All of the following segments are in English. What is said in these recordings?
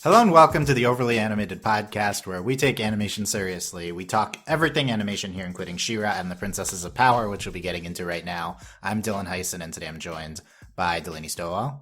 Hello and welcome to the Overly Animated Podcast, where we take animation seriously. We talk everything animation here, including She-Ra and the Princesses of Power, which we'll be getting into right now. I'm Dylan Hysen, and today I'm joined by Delaney Stovall.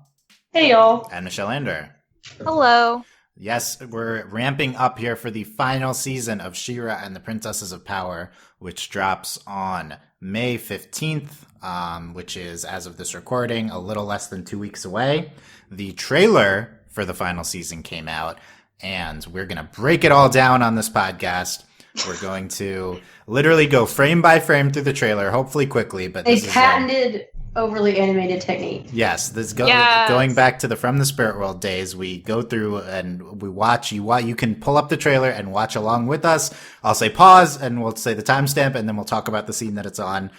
Hey, y'all. And Michelle Anderer. Hello. Yes, we're ramping up here for the final season of She-Ra and the Princesses of Power, which drops on May 15th, which is, as of this recording, a little less than 2 weeks away. The trailer for the final season came out, and we're going to break it all down on this podcast. We're going to literally go frame by frame through the trailer, hopefully quickly, but A this is patented overly animated technique. yes, this Yes. going back to the From the Spirit World days. We go through and we watch. You can pull up the trailer and watch along with us. I'll say pause, and we'll say the timestamp, and then we'll talk about the scene that it's on.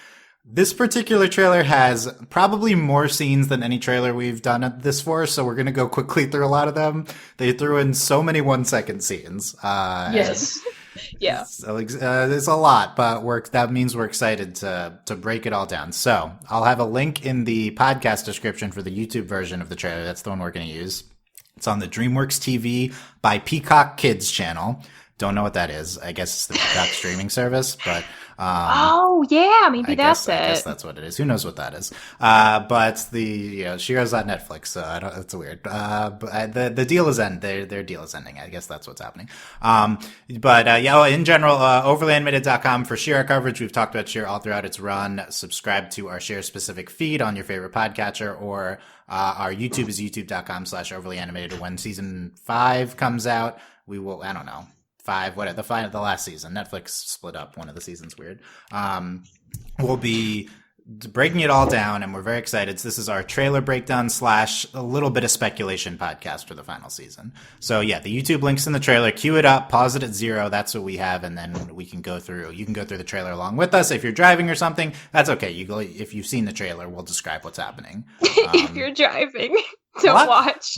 This particular trailer has probably more scenes than any trailer we've done this for, so we're going to go quickly through a lot of them. They threw in so many 1-second scenes. Yes. Yeah. So it's a lot, but that means we're excited to break it all down. So I'll have a link in the podcast description for the YouTube version of the trailer. That's the one we're going to use. It's on the DreamWorks TV by Peacock Kids channel. Don't know what that is. I guess it's the Peacock streaming service, but Oh, yeah, maybe I that's guess it. that's what it is. Who knows what that is? But She-Ra's on Netflix, so it's weird. But the deal is their deal is ending. I guess that's what's happening. In general, overlyanimated.com for She-Ra coverage. We've talked about She-Ra all throughout its run. Subscribe to our She-Ra specific feed on your favorite podcatcher, or our YouTube is youtube.com/overlyanimated. When season 5 comes out, we will, I don't know. The last season. Netflix split up one of the seasons, weird. We'll be breaking it all down, and we're very excited. So this is our trailer breakdown / a little bit of speculation podcast for the final season. So yeah, the YouTube link's in the trailer. Cue it up, pause it at 0. That's what we have, and then we can go through. You can go through the trailer along with us. If you're driving or something, that's okay. If you've seen the trailer, we'll describe what's happening. If you're driving, don't watch.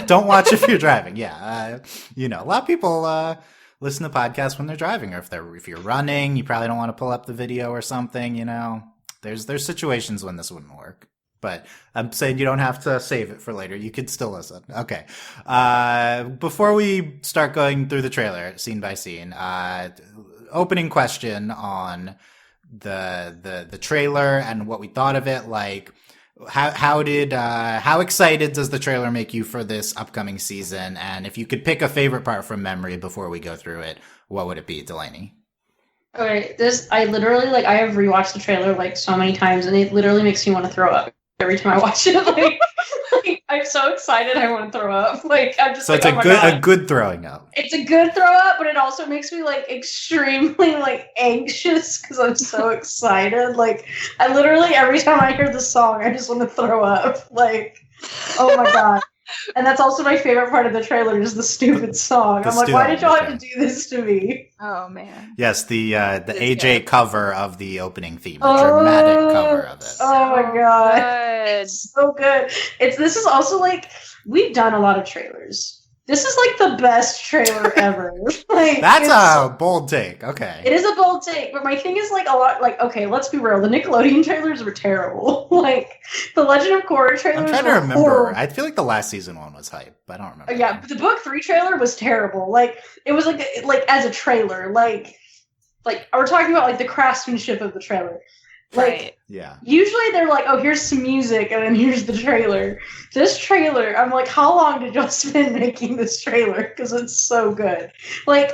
Don't watch if you're driving. Yeah, a lot of people listen to podcasts when they're driving, or if you're running, you probably don't want to pull up the video or something. There's situations when this wouldn't work. But I'm saying you don't have to save it for later. You could still listen. Okay. Before we start going through the trailer scene by scene, opening question on the trailer and what we thought of it. Like, how excited does the trailer make you for this upcoming season? And if you could pick a favorite part from memory before we go through it, what would it be, Delaney? Okay, I literally, I have rewatched the trailer, so many times, and it literally makes me want to throw up every time I watch it. I'm so excited I want to throw up. I'm just so it's oh my God. a good throwing up. It's a good throw up, but it also makes me, extremely, anxious because I'm so excited. I literally, every time I hear the song, I just want to throw up. Oh my God. And that's also my favorite part of the trailer, is the stupid song. I'm like, why did y'all have to do this to me? Oh, man. Yes, the AJ cover of the opening theme, the dramatic cover of it. Oh my God. Good. It's so good. This is also we've done a lot of trailers. This is the best trailer ever. That's a bold take. Okay. It is a bold take, but my thing is a lot okay, let's be real. The Nickelodeon trailers were terrible. The Legend of Korra trailers. I'm trying to remember. Horrible. I feel like the last season one was hype, but I don't remember. Yeah, but the book 3 trailer was terrible. It was as a trailer. We're talking about the craftsmanship of the trailer. Right. Yeah. Usually they're oh, here's some music and then here's the trailer. This trailer, I'm how long did y'all spend making this trailer? Because it's so good. When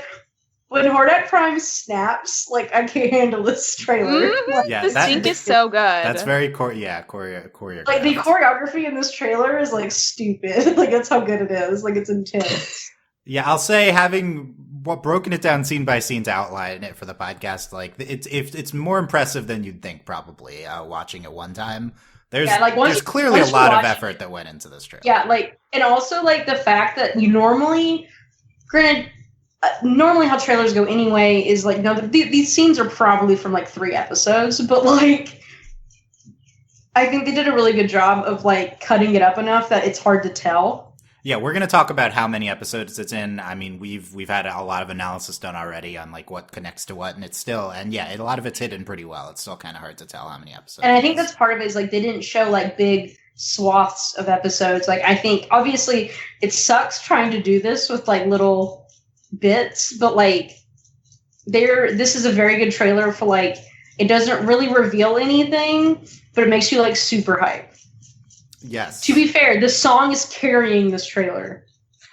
Hordak Prime snaps, I can't handle this trailer. Mm-hmm. The sync is so good. That's very choreographed. The choreography in this trailer is stupid. That's how good it is. It's intense. Yeah, I'll say, having broken it down scene by scene to outline it for the podcast, it's more impressive than you'd think, probably, watching it one time. There's clearly a lot of effort that went into this trailer. Yeah, and also the fact that you normally how trailers go anyway is these scenes are probably from 3 episodes, but I think they did a really good job of cutting it up enough that it's hard to tell. Yeah, we're going to talk about how many episodes it's in. I mean, we've had a lot of analysis done already on what connects to what, and it's still, and yeah, a lot of it's hidden pretty well. It's still kind of hard to tell how many episodes. And I think that's part of it is they didn't show big swaths of episodes. Like, I think obviously it sucks trying to do this with like little bits, but like this is a very good trailer for like, it doesn't really reveal anything, but it makes you like super hype. Yes. To be fair, the song is carrying this trailer.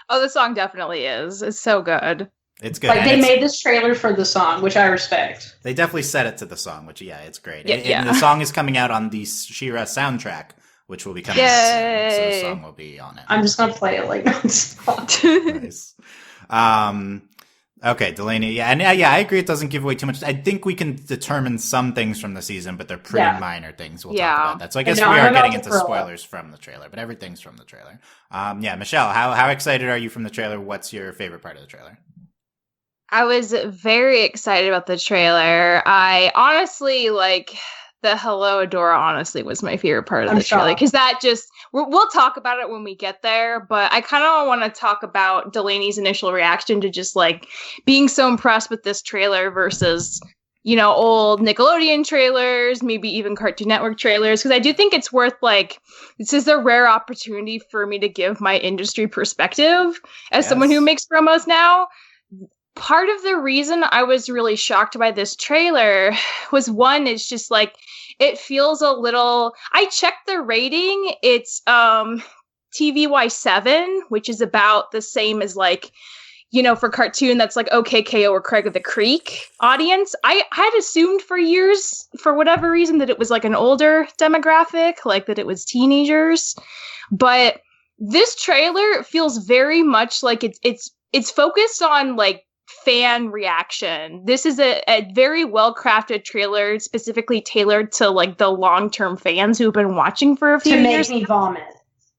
Oh, the song definitely is. It's so good. It's good. Like, they made this trailer for the song, which I respect. They definitely set it to the song, which, yeah, it's great. Yeah. And the song is coming out on the She-Ra soundtrack, which will be coming out soon. So the song will be on it. I'm just going to play it like nonstop. Nice. Okay, Delaney. Yeah, and yeah, I agree. It doesn't give away too much. I think we can determine some things from the season, but they're pretty minor things. We'll talk about that. So I guess we are getting into spoilers from the trailer, but everything's from the trailer. Yeah, Michelle, how excited are you from the trailer? What's your favorite part of the trailer? I was very excited about the trailer. I honestly the Hello Adora honestly was my favorite part of the trailer, because that just, we'll talk about it when we get there, but I kind of want to talk about Delaney's initial reaction to just like being so impressed with this trailer versus, you know, old Nickelodeon trailers, maybe even Cartoon Network trailers, because I do think it's worth this is a rare opportunity for me to give my industry perspective as someone who makes promos now. Part of the reason I was really shocked by this trailer was, one, it's just like, it feels a little, I checked the rating. It's TVY 7, which is about the same as like, you know, for cartoon, that's like OKKO or Craig of the Creek audience. I had assumed for years, for whatever reason, that it was like an older demographic, like that it was teenagers. But this trailer feels very much like it's focused on like fan reaction. This is a very well-crafted trailer, specifically tailored to like the long-term fans who've been watching for a few years. To make me vomit.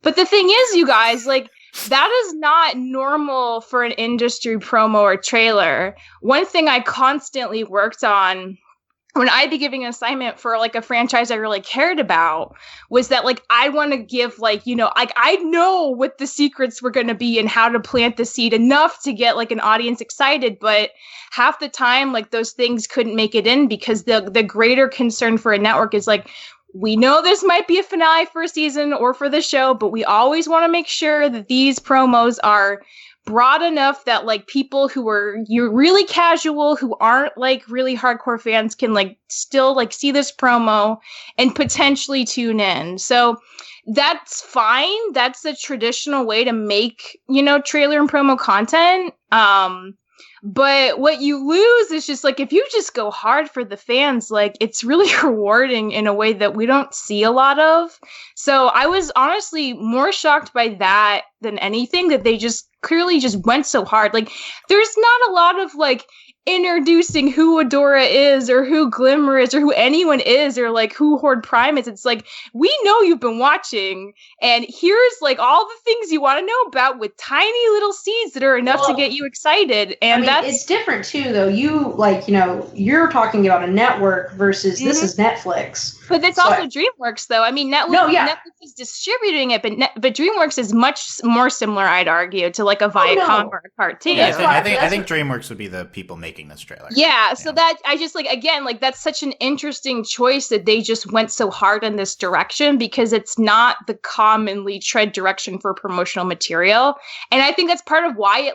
But the thing is, you guys, like, that is not normal for an industry promo or trailer. One thing I constantly worked on when I'd be giving an assignment for like a franchise I really cared about was that like, I want to give like, you know, like I know what the secrets were going to be and how to plant the seed enough to get like an audience excited. But half the time, like those things couldn't make it in because the greater concern for a network is like, we know this might be a finale for a season or for the show, but we always want to make sure that these promos are broad enough that like people who are you're really casual, who aren't like really hardcore fans, can like still like see this promo and potentially tune in. So that's fine. That's the traditional way to make, you know, trailer and promo content. But what you lose is just like, if you just go hard for the fans, like it's really rewarding in a way that we don't see a lot of. So I was honestly more shocked by that than anything, that they just clearly just went so hard. Like there's not a lot of like introducing who Adora is or who Glimmer is or who anyone is or like who Horde Prime is. It's like, we know you've been watching and here's like all the things you want to know about with tiny little seeds that are enough to get you excited. And it's different too, though. You like, you know, you're talking about a network versus this is Netflix. But it's also DreamWorks, though. I mean, Netflix is distributing it, but DreamWorks is much more similar, I'd argue, to like a Viacom or a cartoon. Yeah, I think DreamWorks would be the people making this trailer. Yeah, so that I just like, again, like that's such an interesting choice that they just went so hard in this direction, because it's not the commonly tread direction for promotional material. And I think that's part of why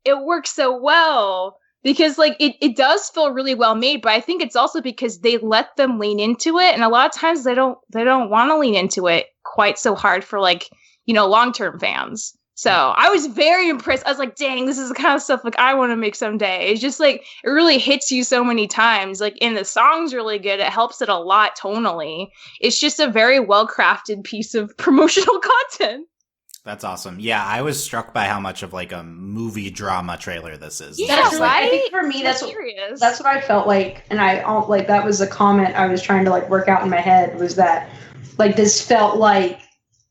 it works so well. Because like it does feel really well made, but I think it's also because they let them lean into it, and a lot of times they don't want to lean into it quite so hard for like, you know, long-term fans. So I was very impressed. I was like, dang, this is the kind of stuff like I want to make someday. It's just like it really hits you so many times. Like, and the song's really good. It helps it a lot tonally. It's just a very well-crafted piece of promotional content. That's awesome. Yeah, I was struck by how much of like a movie drama trailer this is. Yeah, right? I think for me, that's what I felt like. And that was a comment I was trying to like work out in my head, was that like this felt like,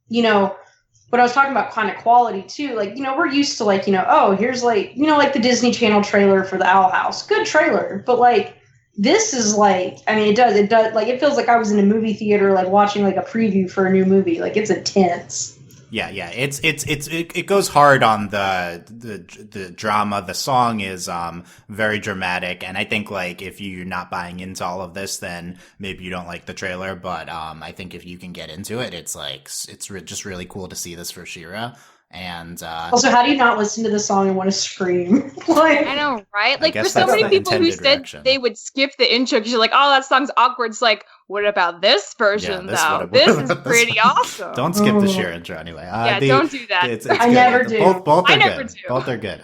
you know, what I was talking about kind of quality too. Like, you know, we're used to like, you know, oh, here's like, you know, like the Disney Channel trailer for the Owl House. Good trailer. But like, this is like, I mean, it does like, it feels like I was in a movie theater, like watching like a preview for a new movie. Like, it's intense. Yeah, it goes hard on the drama. The song is very dramatic, and I think like if you're not buying into all of this, then maybe you don't like the trailer. But I think if you can get into it, it's like just really cool to see this for She-Ra. And also, how do you not listen to the song and want to scream? Like, I know, right? Like, guess for so that's many the people who intended said reaction. they would skip the intro because you're like, oh, that song's awkward. It's like, what about this version, though? This is pretty awesome. Don't skip the She-Ra intro anyway. Don't do that. It's I good. never do. Both are I never good. do. Both are good.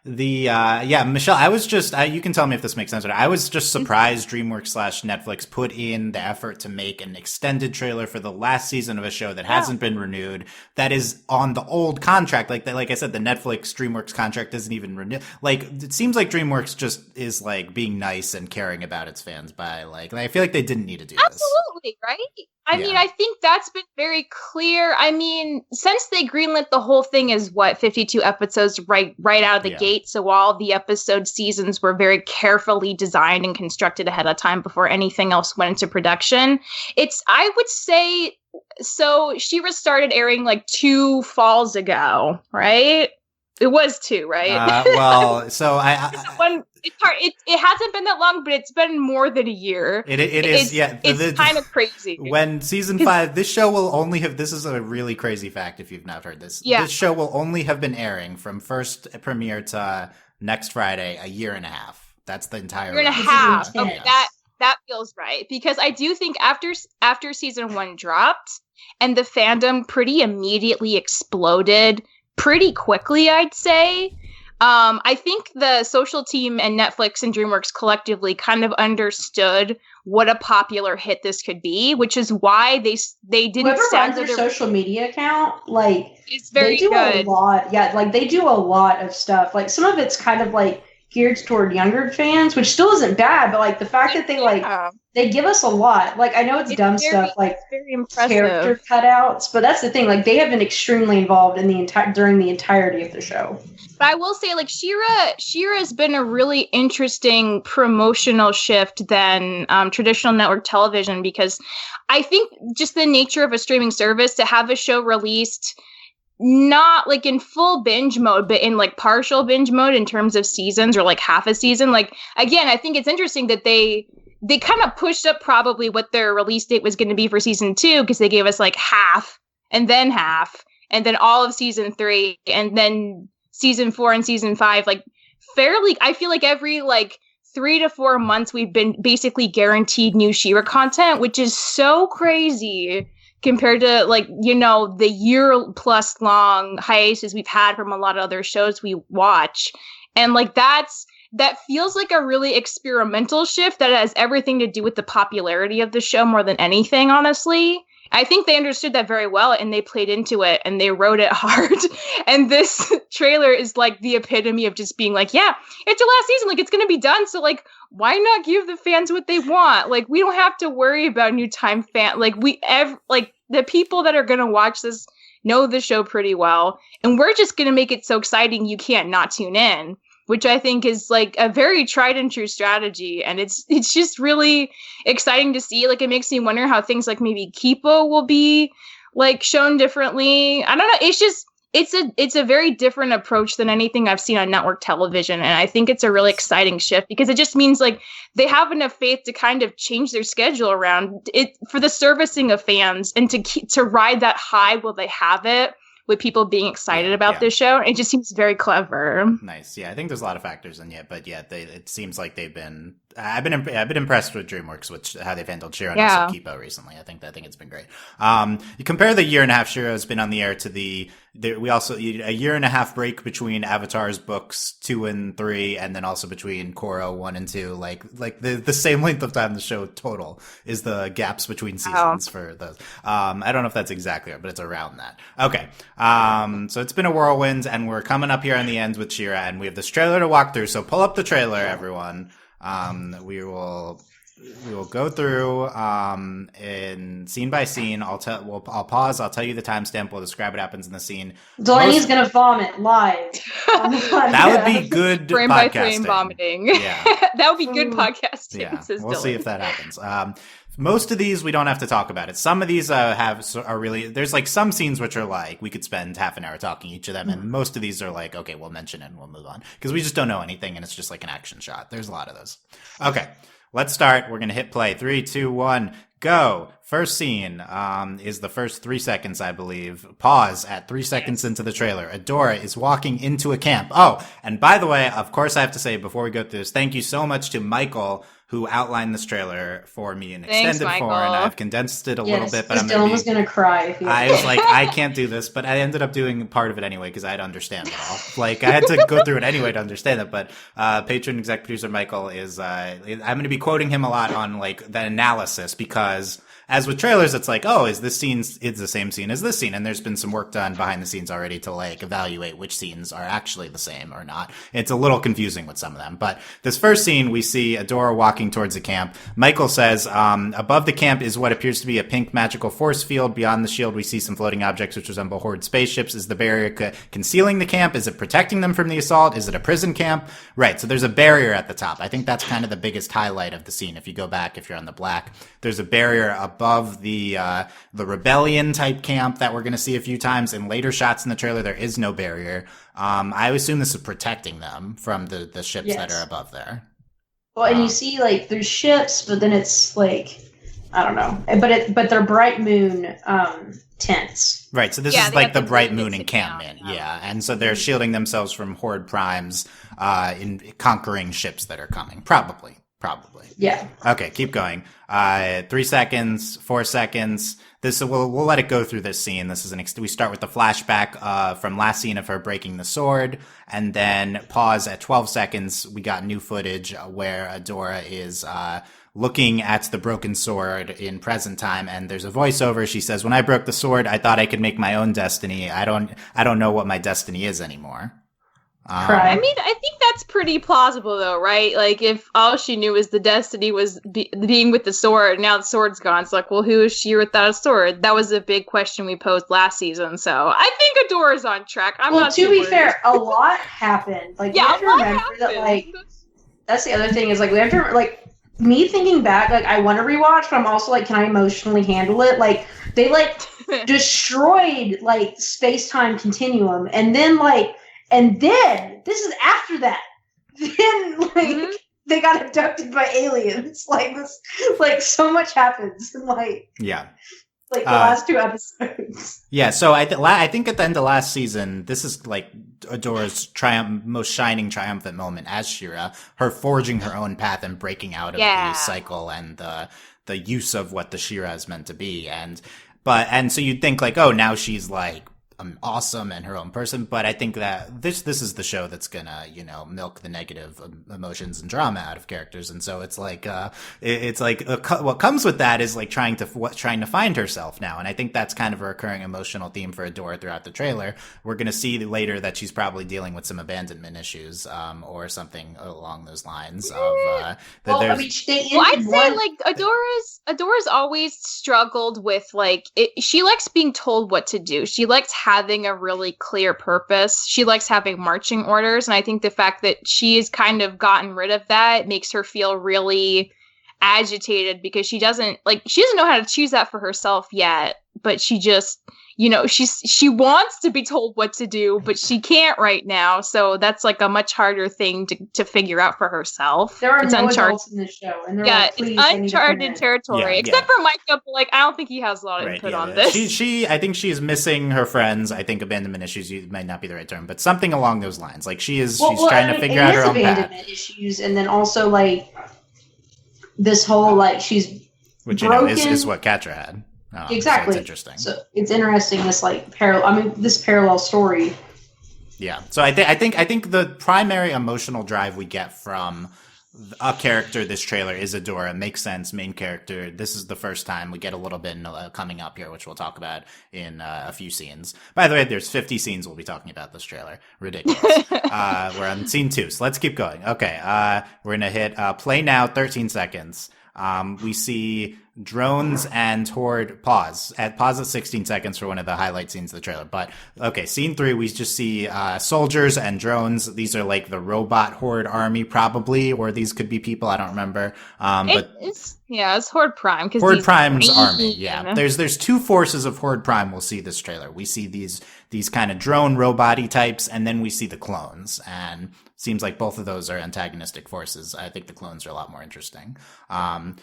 Michelle, I was just, you can tell me if this makes sense, but I was just surprised DreamWorks / Netflix put in the effort to make an extended trailer for the last season of a show that hasn't been renewed, that is on the old contract. Like I said, the Netflix DreamWorks contract isn't even renewed. Like, it seems like DreamWorks just is like being nice and caring about its fans by like I feel like they didn't need to do this. Absolutely, right? I mean, I think that's been very clear. I mean, since they greenlit the whole thing as 52 episodes right out of the gate, so all the episode seasons were very carefully designed and constructed ahead of time before anything else went into production. I would say, so She-Ra started airing like 2 falls ago, right? It was 2, right? So it's hard. It hasn't been that long, but it's been more than a year. It is. It's kind of crazy. When season 5, this show will only have. This is a really crazy fact if you've not heard this. Yeah. This show will only have been airing from first premiere to next Friday, a year and a half. That's the entire year and a run. half. Yeah. Okay, that feels right, because I do think after season 1 dropped and the fandom pretty immediately exploded pretty quickly, I'd say. I think the social team and Netflix and DreamWorks collectively kind of understood what a popular hit this could be, which is why they didn't whoever runs stagger their social media account, like, it's very they do good. a lot. Yeah, like they do a lot of stuff. Like some of it's kind of like geared toward younger fans, which still isn't bad, but like the fact that they give us a lot. Like I know it's dumb stuff like very impressive character cutouts, but that's the thing. Like they have been extremely involved in during the entirety of the show. But I will say, like, She-Ra has been a really interesting promotional shift than traditional network television, because I think just the nature of a streaming service, to have a show released not like in full binge mode, but in like partial binge mode in terms of seasons, or like half a season. Like, again, I think it's interesting that they kind of pushed up probably what their release date was going to be for season 2, because they gave us like half, and then all of season 3, and then season 4 and season 5, like fairly, I feel like every like 3 to 4 months we've been basically guaranteed new She-Ra content, which is so crazy compared to like, you know, the year plus long hiatus we've had from a lot of other shows we watch. And like that feels like a really experimental shift that has everything to do with the popularity of the show more than anything, honestly. I think they understood that very well, and they played into it, and they wrote it hard. And this trailer is like the epitome of just being like, yeah, it's the last season, like it's going to be done. So like, why not give the fans what they want? Like, we don't have to worry about new time like the people that are going to watch this know the show pretty well. And we're just going to make it so exciting you can't not tune in, which I think is like a very tried and true strategy. And it's just really exciting to see. Like, it makes me wonder how things like maybe Kipo will be like shown differently. I don't know. It's just, it's a very different approach than anything I've seen on network television. And I think it's a really exciting shift, because it just means like they have enough faith to kind of change their schedule around it for the servicing of fans, and to ride that high while they have it, with people being excited about this show. It just seems very clever. Nice. Yeah, I think there's a lot of factors in it, but yeah, it seems like I've been impressed with DreamWorks, how they've handled She-Ra and also Kipo recently. I think it's been great. You compare the year and a half She-Ra has been on the air to we also a year and a half break between Avatar's books 2 and 3, and then also between Korra 1 and 2. Like the same length of time the show total is the gaps between seasons for those. I don't know if that's exactly right, but it's around that. Okay. So it's been a whirlwind, and we're coming up here on the end with She-Ra, and we have this trailer to walk through. So pull up the trailer, everyone. We will we will go through in scene by scene. I'll pause. I'll tell you the timestamp. We'll describe what happens in the scene. Delaney's gonna vomit live on the podcast. That would be good frame by frame vomiting. Yeah, that would be good podcasting. Yeah, we'll see if that happens. Most of these we don't have to talk about it. Some of these are really, there's like some scenes which are like we could spend half an hour talking each of them, and most of these are like, okay, we'll mention it and we'll move on because we just don't know anything and it's just like an action shot. There's a lot of those. Okay, let's start. We're gonna hit play. 3, 2, 1, go. First scene is the first 3 seconds, I believe. Pause at 3 seconds into the trailer. Adora is walking into a camp. Oh, and by the way, of course, I have to say before we go through this, thank you so much to Michael, who outlined this trailer for me in extended form, and I've condensed it a little bit. But Dylan was gonna cry. I was like, I can't do this, but I ended up doing part of it anyway because I had to understand it all. Like I had to go through it anyway to understand it. But patron exec producer Michael is I'm going to be quoting him a lot on like the analysis because, as with trailers, it's like, oh, is this scene is the same scene as this scene? And there's been some work done behind the scenes already to like evaluate which scenes are actually the same or not. It's a little confusing with some of them. But this first scene, we see Adora walking towards the camp. Michael says, above the camp is what appears to be a pink magical force field. Beyond the shield, we see some floating objects which resemble Horde spaceships. Is the barrier concealing the camp? Is it protecting them from the assault? Is it a prison camp? Right, so there's a barrier at the top. I think that's kind of the biggest highlight of the scene. If you go back, if you're on the black, there's a barrier above the rebellion type camp that we're going to see a few times. In later shots in the trailer, there is no barrier. I assume this is protecting them from the ships that are above there. Well, and you see, like, there's ships, but then it's like, I don't know, but they're bright moon tents. Right, so this is like the bright moon encampment, and so they're shielding themselves from Horde primes in conquering ships that are coming, probably. Yeah. Okay, keep going. 3 seconds, 4 seconds. We'll let it go through this scene. This is we start with the flashback from last scene of her breaking the sword, and then pause at 12 seconds. We got new footage where Adora is looking at the broken sword in present time, and there's a voiceover. She says, "When I broke the sword, I thought I could make my own destiny. I don't know what my destiny is anymore." I mean, I think that's pretty plausible, though, right? Like, if all she knew was the destiny was being with the sword, now the sword's gone. It's like, well, who is she without a sword? That was a big question we posed last season. So I think Adora's on track. To be fair, a lot happened. Like, you have to remember that, like, that's the other thing is, like, we have to, like, me thinking back, like, I want to rewatch, but I'm also like, can I emotionally handle it? Like, they, like, destroyed, like, space-time continuum, and then, this is after that. Then, like, they got abducted by aliens. Like, this, like, so much happens. And, like, the last 2 episodes. Yeah, so I think at the end of last season, this is, like, Adora's most shining, triumphant moment as She-Ra, her forging her own path and breaking out of the cycle and the use of what the She-Ra is meant to be. And so you'd think, like, oh, now she's, like, awesome and her own person, but I think that this is the show that's gonna milk the negative emotions and drama out of characters, and so it's like what comes with that is like trying to find herself now, and I think that's kind of a recurring emotional theme for Adora throughout the trailer. We're gonna see later that she's probably dealing with some abandonment issues or something along those lines. I'd say like Adora's always struggled with like she likes being told what to do. She likes having a really clear purpose. She likes having marching orders, and I think the fact that she's kind of gotten rid of that makes her feel really agitated because she doesn't know how to choose that for herself yet, but she just she wants to be told what to do, but she can't right now, so that's like a much harder thing to figure out for herself. There are no adults in the show, and it's uncharted territory, except for Micah, but like I don't think he has a lot of input on this. I think she's missing her friends. I think abandonment issues might not be the right term, but something along those lines. Like she's trying to figure out her own path. Abandonment issues, and then also like this whole like she's broken. Is what Katra had. Exactly. So it's interesting. So it's interesting this like this parallel story. Yeah. So I think the primary emotional drive we get from a character this trailer is Adora. Makes sense. Main character. This is the first time we get a little bit coming up here, which we'll talk about in a few scenes. By the way, there's 50 scenes we'll be talking about this trailer. Ridiculous. We're on scene 2, so let's keep going. Okay. We're gonna hit play now. 13 seconds. We see drones and Horde pause at 16 seconds for one of the highlight scenes of the trailer. But okay, scene 3, we just see soldiers and drones. These are like the robot Horde army, probably, or these could be people. I don't remember. It's Horde Prime. Horde Prime's army. Yeah, there's 2 forces of Horde Prime. We'll see this trailer. We see these kind of drone robot-y types, and then we see the clones. And seems like both of those are antagonistic forces. I think the clones are a lot more interesting. And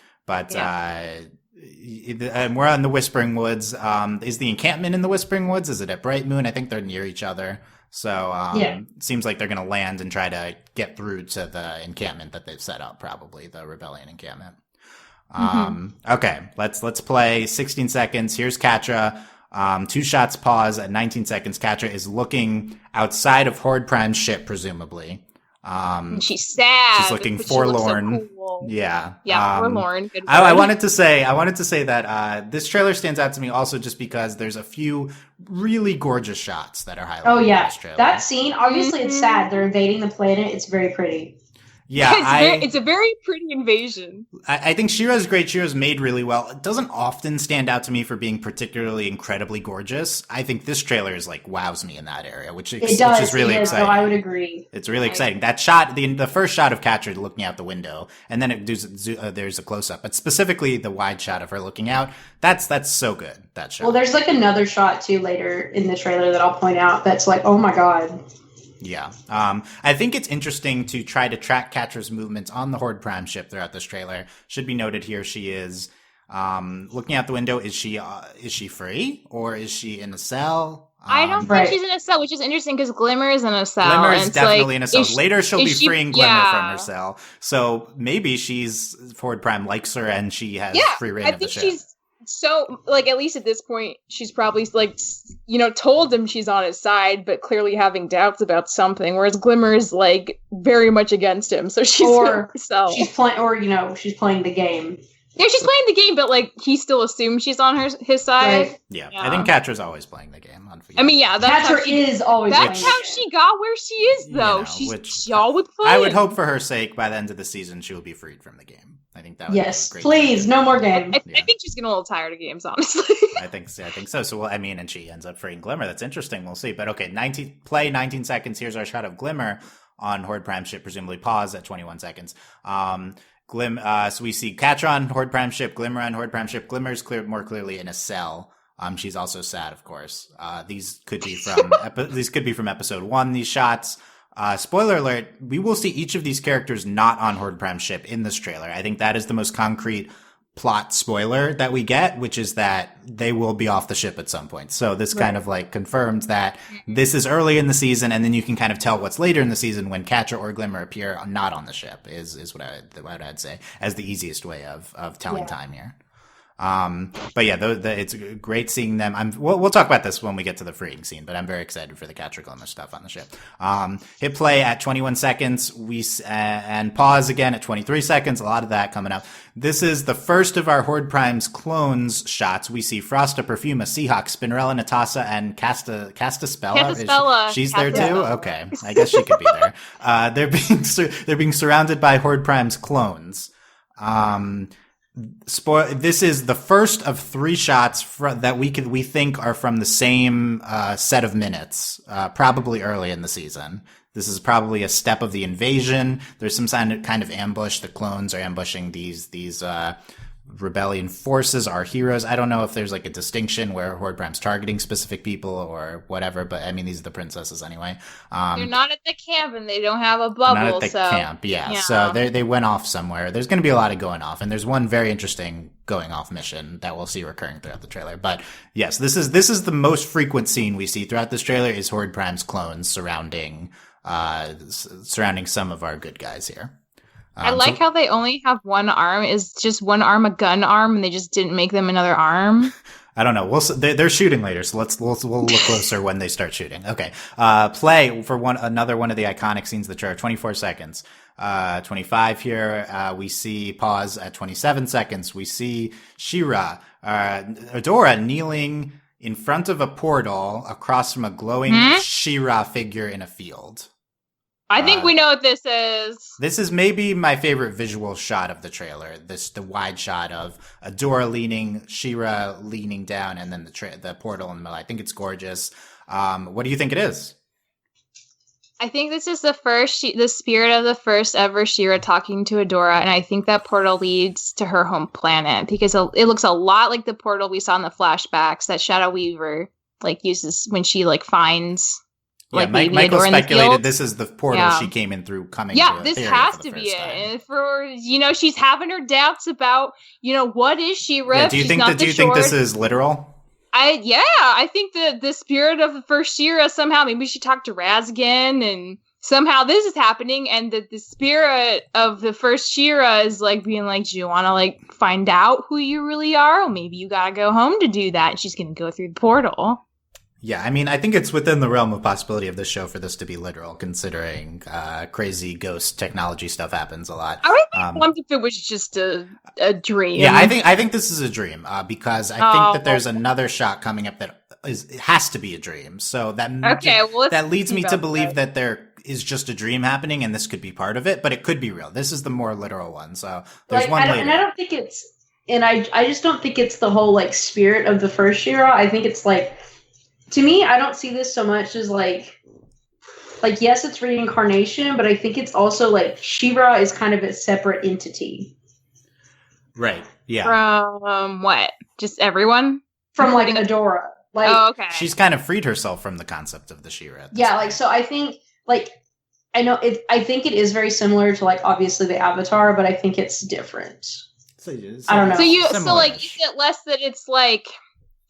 we're on the Whispering Woods. Is the encampment in the Whispering Woods? Is it at Bright Moon? I think they're near each other. So it seems like they're going to land and try to get through to the encampment that they've set up, probably the Rebellion encampment. Okay, let's play 16 seconds. Here's Catra. 2 shots pause at 19 seconds. Catra is looking outside of Horde Prime's ship, presumably. She's sad. She's looking forlorn. She looks so cool. Yeah. Forlorn. Good I wanted to say that this trailer stands out to me also just because there's a few really gorgeous shots that are highlighted. Oh yeah, in this trailer. that scene. Obviously, it's sad. They're invading the planet. It's very pretty. Yeah, it's a very pretty invasion. I think She-Ra's great. She-Ra's made really well. It doesn't often stand out to me for being particularly incredibly gorgeous. I think this trailer is like wows me in that area, which is really exciting. No, I would agree. It's really exciting. That shot, the first shot of Catra looking out the window, and then there's a close up, but specifically the wide shot of her looking out. That's so good. That shot. Well, there's like another shot too later in the trailer that I'll point out. That's like, oh my god. Yeah. I think it's interesting to try to track Catra's movements on the Horde Prime ship throughout this trailer. Should be noted here, she is looking out the window. Is she free, or is she in a cell? I don't think she's in a cell, which is interesting because Glimmer is in a cell. Glimmer is definitely in a cell. Later, she'll be freeing Glimmer from her cell. So maybe Horde Prime likes her and she has free reign of the ship. So, like, at least at this point, she's probably, like, told him she's on his side, but clearly having doubts about something, whereas Glimmer is, like, very much against him, so she's she's playing the game. Yeah, she's playing the game, but, like, he still assumes she's on his side. Right. Yeah, I think Catra's always playing the game. I mean, yeah, that's how she got where she is, though. She always plays. I would hope for her sake, by the end of the season, she will be freed from the game. I think that would be a great please, thing. No more games. I think she's getting a little tired of games, honestly. I think so. So, and she ends up freeing Glimmer. That's interesting. We'll see. But okay, 19 seconds. Here's our shot of Glimmer on Horde Prime ship, presumably pause at 21 seconds. So we see Catra on Horde Prime ship, Glimmer on Horde Prime ship. Glimmer's more clearly in a cell. She's also sad, of course. These could be from episode 1. These shots. Spoiler alert, we will see each of these characters not on Horde Prime ship in this trailer. I think that is the most concrete plot spoiler that we get, which is that they will be off the ship at some point. So this kind of like confirms that this is early in the season, and then you can kind of tell what's later in the season when Catra or Glimmer appear not on the ship is what I'd say as the easiest way of telling time here. But yeah, it's great seeing them. We'll talk about this when we get to the freeing scene, but I'm very excited for the Catra Glimmer stuff on the ship. Hit play at 21 seconds. And pause again at 23 seconds. A lot of that coming up. This is the first of our Horde Prime's clones shots. We see Frosta, Perfuma, Seahawk, Spinnerella, Natasa, and Castaspella. She's there too? Okay. I guess she could be there. They're being surrounded by Horde Prime's clones. This is the first of 3 shots that we think are from the same set of minutes, probably early in the season. This is probably a step of the invasion. There's some kind of ambush. The clones are ambushing these rebellion forces, our heroes. I don't know if there's like a distinction where Horde Prime's targeting specific people or whatever, but I mean, these are the princesses anyway. They're not at the camp and they don't have a bubble. Not at the camp, yeah. So they went off somewhere. There's going to be a lot of going off, and there's one very interesting going off mission that we'll see recurring throughout the trailer. But yes, this is the most frequent scene we see throughout this trailer is Horde Prime's clones surrounding some of our good guys here. I like how they only have one arm. Is just one arm a gun arm, and they just didn't make them another arm? I don't know. They're shooting later, so we'll look closer when they start shooting. Okay. Play for another one of the iconic scenes of the trailer. 24 seconds. 25 here. We see pause at 27 seconds. We see She-Ra, Adora kneeling in front of a portal across from a glowing She-Ra figure in a field. I think we know what this is. This is maybe my favorite visual shot of the trailer. The wide shot of Adora leaning, She-Ra leaning down, and then the portal in the middle. I think it's gorgeous. What do you think it is? I think this is the spirit of the first ever She-Ra talking to Adora, and I think that portal leads to her home planet because it looks a lot like the portal we saw in the flashbacks that Shadow Weaver uses when she finds. Yeah, Michael speculated this is the portal she came in through coming. Yeah, this has to be it. And for she's having her doubts about what is She-Ra. Yeah, do you think this is literal? I think the spirit of the first She-Ra somehow maybe she talked to Raz again, and somehow this is happening, and the spirit of the first She-Ra is being do you want to find out who you really are? Well, maybe you gotta go home to do that. And she's gonna go through the portal. Yeah, I mean, I think it's within the realm of possibility of this show for this to be literal, considering crazy ghost technology stuff happens a lot. I would think if it was just a dream. Yeah, I think this is a dream because I think that there's another shot coming up that it has to be a dream. So that leads me to believe that there is just a dream happening, and this could be part of it, but it could be real. This is the more literal one. So there's one later. And I don't think it's, and I just don't think it's the whole spirit of the first She-Ra. I think it's to me, I don't see this so much as yes, it's reincarnation, but I think it's also She-Ra is kind of a separate entity. Right. Yeah. From what? Just everyone? From Adora. Okay. She's kind of freed herself from the concept of the She-Ra. Yeah, so I think I know it. I think it is very similar to obviously the Avatar, but I think it's different. So, I don't know. So is it less that it's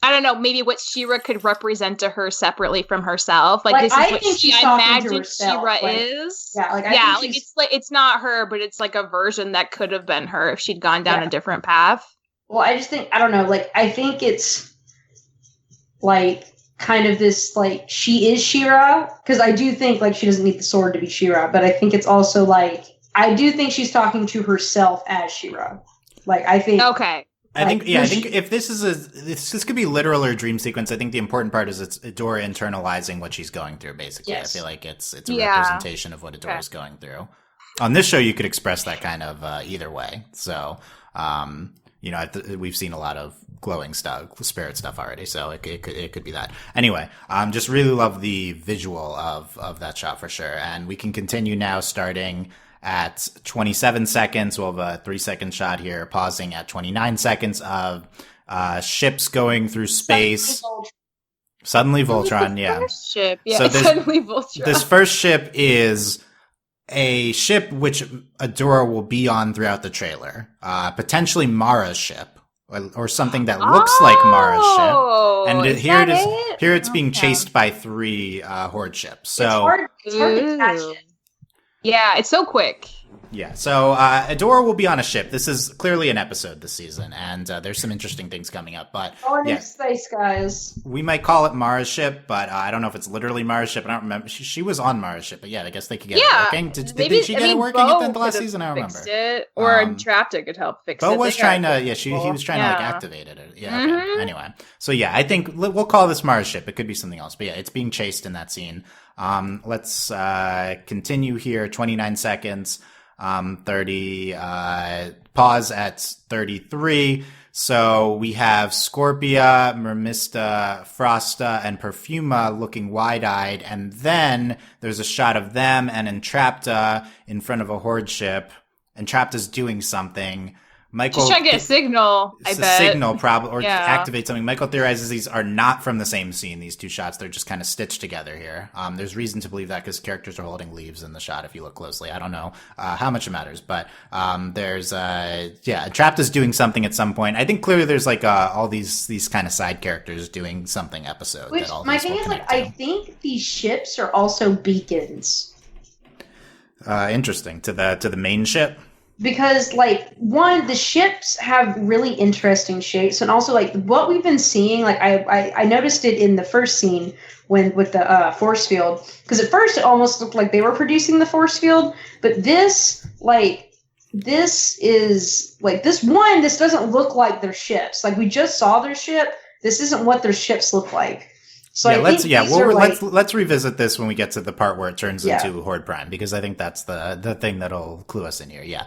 I don't know, maybe what She-Ra could represent to her separately from herself. This is what I imagine She-Ra is. Yeah, it's not her, but it's a version that could have been her if she'd gone down a different path. Well, I just think, I don't know, I think it's kind of this she is She-Ra, because I do think she doesn't need the sword to be She-Ra, but I think it's also I do think she's talking to herself as She-Ra. I think okay. I think if this could be literal or a dream sequence, I think the important part is it's Adora internalizing what she's going through, basically. Yes. I feel like it's a representation of what Adora's going through. On this show, you could express that kind of either way. So, we've seen a lot of glowing stuff, spirit stuff already, so it could be that. Anyway, just really love the visual of that shot for sure. And we can continue now starting at 27 seconds. We'll have a 3-second shot here, pausing at 29 seconds of ships going through space. Suddenly Voltron, yeah. Ship, yeah. So Suddenly Voltron. This first ship is a ship which Adora will be on throughout the trailer. Potentially Mara's ship, or something that looks like Mara's ship. And here it is. Here it's being chased by 3 horde ships. So it's hard to catch it. Yeah, it's so quick. Yeah, so Adora will be on a ship. This is clearly an episode this season, and there's some interesting things coming up. But in space, guys. We might call it Mara's ship, but I don't know if it's literally Mara's ship. I don't remember. She was on Mara's ship, but I guess they could get it working. Did she get it working at the end of last season? I don't remember. It, or Entrapta could help fix it. Bo was trying to, he was trying to activate it. Yeah. Okay. Anyway, so I think we'll call this Mara's ship. It could be something else, but it's being chased in that scene. Let's continue here. 29 seconds. 30, pause at 33. So we have Scorpia, Mermista, Frosta, and Perfuma looking wide-eyed, and then there's a shot of them and Entrapta in front of a horde ship. Entrapta's doing something. Michael, just trying to get a signal, I bet. A signal, probably, or activate something. Michael theorizes these are not from the same scene, these 2 shots. They're just kind of stitched together here. There's reason to believe that because characters are holding leaves in the shot if you look closely. I don't know how much it matters, but there's, Entrapta's doing something at some point. I think clearly there's all these kind of side characters doing something episode. Which, my thing is, I think these ships are also beacons. Interesting. To the main ship? Because, one, the ships have really interesting shapes, and also, what we've been seeing, I noticed it in the first scene with the force field, because at first it almost looked like they were producing the force field, but this doesn't look like their ships. We just saw their ship. This isn't what their ships look like. So yeah, I think let's revisit this when we get to the part where it turns into Horde Prime, because I think that's the thing that'll clue us in here. Yeah,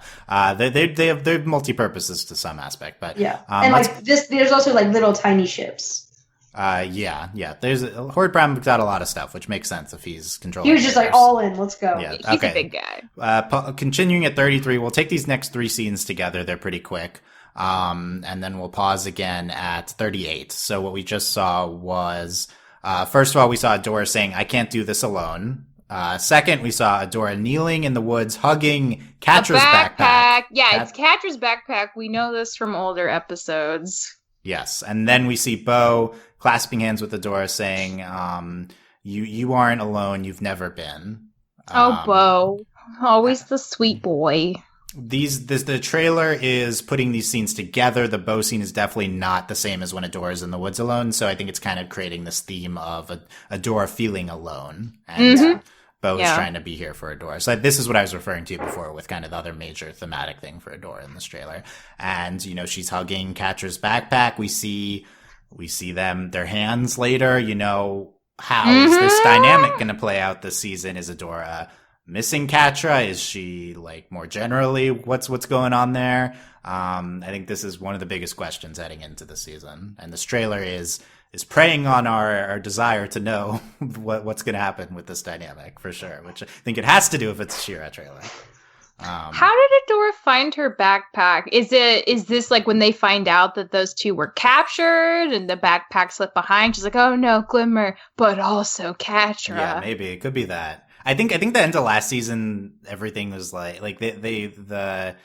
they're multi-purposes to some aspect, but and like this, there's also like little tiny ships. There's Horde Prime got a lot of stuff, which makes sense if he's controlling. He was just like all in. Let's go. Yeah, he's a big guy. Continuing at 33, we'll take these next 3 scenes together. They're pretty quick. And then we'll pause again at 38. So what we just saw was, first of all, we saw Adora saying, "I can't do this alone." Second, we saw Adora kneeling in the woods, hugging Catra's backpack. Yeah, it's Catra's backpack. We know this from older episodes. Yes. And then we see Bo clasping hands with Adora saying, you aren't alone. You've never been. Bo. Always the sweet boy. The trailer is putting these scenes together. The Bo scene is definitely not the same as when Adora's in the woods alone. So I think it's kind of creating this theme of Adora feeling alone. And Bo is trying to be here for Adora. So this is what I was referring to before with kind of the other major thematic thing for Adora in this trailer. And, she's hugging Catra's backpack. We see them, their hands later. How is this dynamic going to play out this season? Is Adora missing Catra? Is she like more generally what's going on there? I think this is one of the biggest questions heading into the season, and this trailer is preying on our desire to know what's going to happen with this dynamic for sure, which I think it has to do if it's a She-Ra trailer. How did Adora find her backpack? Is this like when they find out that those two were captured and the backpack slipped behind? She's like, oh no, Glimmer, but also Catra. Yeah, maybe it could be that. I think the end of last season, everything was like the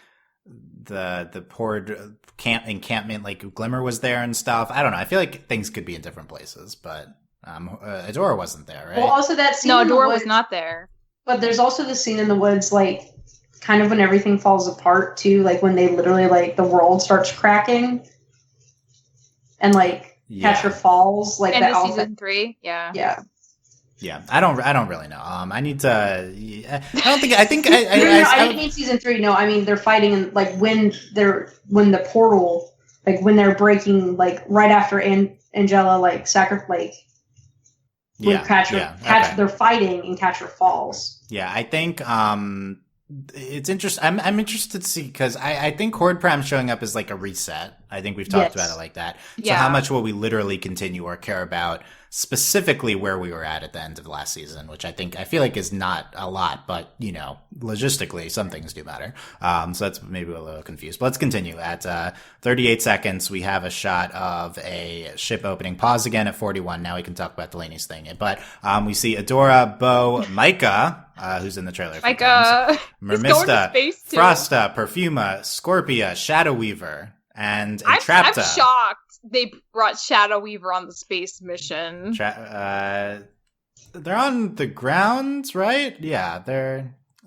Horde encampment, like Glimmer was there and stuff. I don't know. I feel like things could be in different places, but Adora wasn't there, right? Well, also that scene. No, Adora was not there. But there's also the scene in the woods, like kind of when everything falls apart too, like when they literally like the world starts cracking, and like Catra falls, like end of season 3. Yeah. Yeah, I don't really know. I need to. I don't think. I think. I didn't mean season 3. No, I mean they're fighting and like when the portal, like when they're breaking, like right after Angela like sacrifice, when Catra, they're fighting and Catra falls. Yeah, I think. It's interesting. I'm interested to see because I think Horde Prime showing up is like a reset. I think we've talked about it like that. So how much will we literally continue or care about specifically where we were at the end of last season, which I feel like is not a lot, but logistically some things do matter. So that's maybe a little confused, but let's continue. At 38 seconds, we have a shot of a ship opening. Pause again at 41. Now we can talk about Delaney's thing. But we see Adora, Bo, Micah, who's in the trailer. Micah, Mermista, Frosta, Perfuma, Scorpia, Shadow Weaver, and Entrapta. I'm shocked they brought Shadow Weaver on the space mission. They're on the ground, right? Yeah,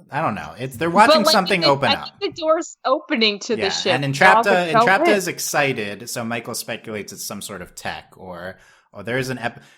I don't know. They're watching something open up. I think the door's opening to the ship. And Entrapta is excited, so Michael speculates it's some sort of tech or there is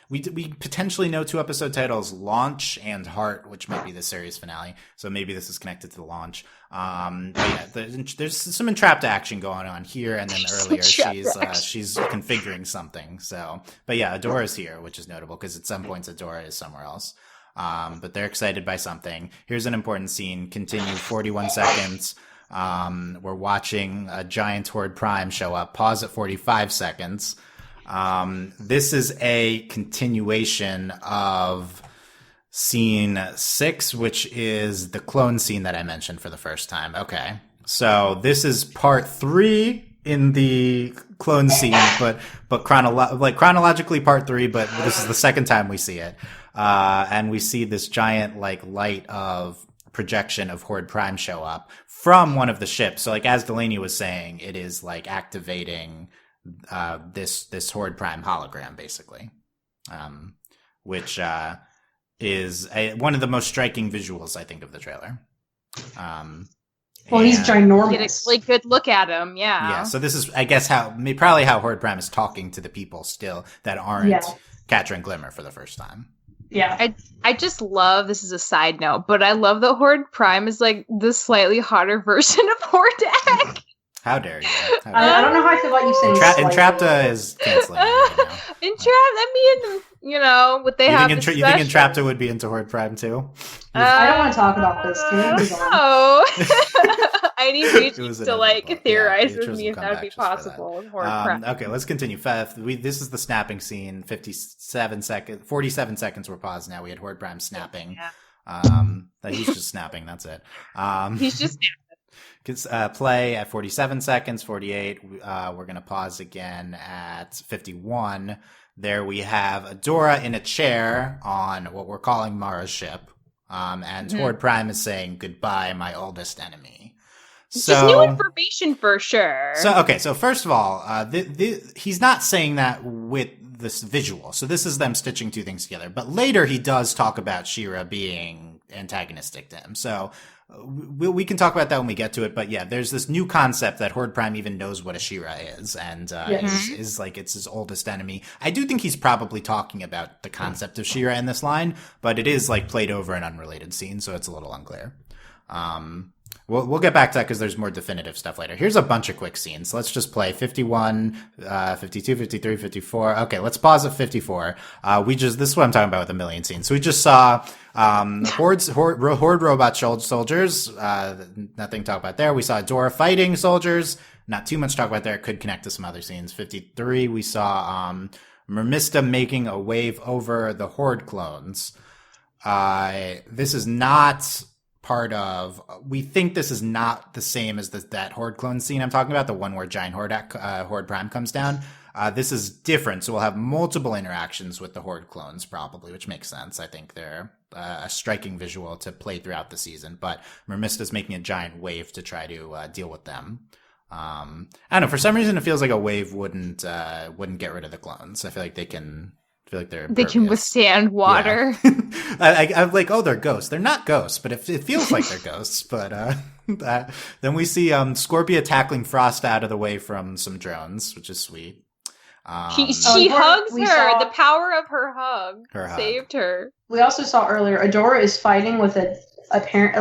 we potentially know 2 episode titles, Launch and Heart, which might be the series finale. So maybe this is connected to the launch. There's some Entrapta action going on here, and then earlier she's configuring something. So, but yeah, Adora's here, which is notable because at some points Adora is somewhere else. But they're excited by something. Here's an important scene. Continue 41 seconds. We're watching a giant Horde Prime show up. Pause at 45 seconds. This is a continuation of scene 6, which is the clone scene that I mentioned for the first time. Okay. So this is part 3 in the clone scene, but chronologically part 3, but this is the second time we see it. And we see this giant light of projection of Horde Prime show up from one of the ships. So as Delaney was saying, it is activating this Horde Prime hologram, basically, which is one of the most striking visuals, I think, of the trailer. Well, he's ginormous. Get a really good look at him, yeah. Yeah, so this is, I guess, probably how Horde Prime is talking to the people still that aren't Catra and Glimmer for the first time. Yeah. I just love, this is a side note, but I love that Horde Prime is the slightly hotter version of Hordak. How dare you? I don't know how I feel about you saying slightly. Entrapta is canceling right now. What they have. You think Entrapta would be into Horde Prime too? I don't want to talk about this. Can we move on? No. I need Beatrice to theorize with Beatrice me if that would be possible with Horde Prime. Okay, let's continue. This is the snapping scene. 47 seconds were paused now. We had Horde Prime snapping. He's just snapping. That's it. He's just snapping. Play at 47 seconds, 48. We're going to pause again at 51. There we have Adora in a chair on what we're calling Mara's ship. And Horde Prime is saying, "Goodbye, my oldest enemy." Just new information for sure. So first of all, he's not saying that with this visual. So this is them stitching two things together. But later he does talk about She-Ra being antagonistic to him. So we can talk about that when we get to it. But yeah, there's this new concept that Horde Prime even knows what a She-Ra is, and is like it's his oldest enemy. I do think he's probably talking about the concept of She-Ra in this line, but it is like played over an unrelated scene, so it's a little unclear. We'll get back to that because there's more definitive stuff later. Here's a bunch of quick scenes. Let's just play 51, 52, 53, 54. Okay, let's pause at 54. This is what I'm talking about with a million scenes. So we just saw Horde robot soldiers. Nothing to talk about there. We saw Adora fighting soldiers. Not too much to talk about there. It could connect to some other scenes. 53, we saw Mermista making a wave over the Horde clones. This is not we think this is not the same as that Horde clone scene I'm talking about, the one where giant Horde Prime comes down. This is different, so we'll have multiple interactions with the Horde clones probably, which makes sense. I think they're a striking visual to play throughout the season, but Mermista's making a giant wave to try to deal with them. I don't know, for some reason it feels like a wave wouldn't get rid of the clones. I feel like they can withstand water. Yeah. I'm like, they're ghosts. They're not ghosts, but it feels like they're ghosts. But then we see Scorpia tackling Frost out of the way from some drones, which is sweet. She hugs her. The power of her hug saved her. We also saw earlier Adora is fighting with it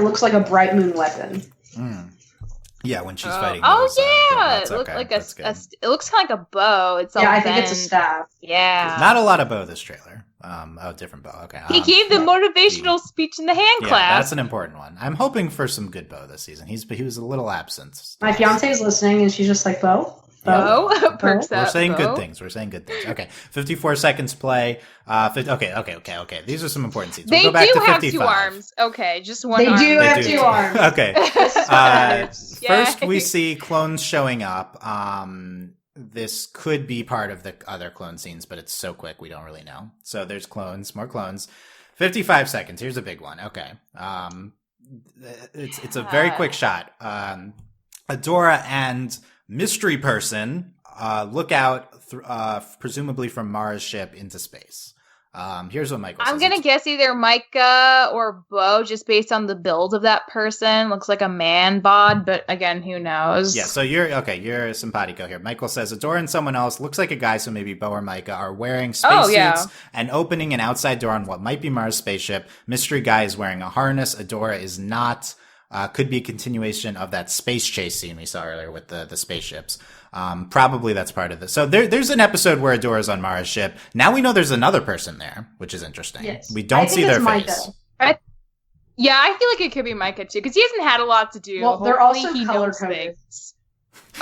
looks like a bright moon weapon. Yeah, when she's fighting. It looks like it looks kind of like a bow. It's all I think it's a staff. Yeah, not a lot of bow this trailer. Different bow. Okay. He gave the motivational speech in the hand class. That's an important one. I'm hoping for some good bow this season. He was a little absent. My fiance is listening, and she's just like, "Bo." Perks up. We're saying good things. Okay, 54 seconds play. Okay. These are some important scenes. They we'll go back do to have 55. two arms. Okay, just one. They arm. do have two arms. Okay. First, we see clones showing up. This could be part of the other clone scenes, but it's so quick we don't really know. So there's more clones. 55 seconds. Here's a big one. Okay. It's a very quick shot. Adora and Mystery Person look out, presumably from Mara's ship into space. Here's what Michael says. I'm going to guess either Micah or Bo, just based on the build of that person. Looks like a man bod, but again, who knows? Yeah, so you're simpatico here. Michael says, Adora and someone else, looks like a guy, so maybe Bo or Micah, are wearing spacesuits and opening an outside door on what might be Mara's spaceship. Mystery guy is wearing a harness. Adora is not. Could be a continuation of that space chase scene we saw earlier with the spaceships. Probably that's part of this. So there's an episode where Adora's on Mara's ship. Now we know there's another person there, which is interesting. Yes. We don't see their face. I feel like it could be Micah too, because he hasn't had a lot to do. Well, they're also color-coded.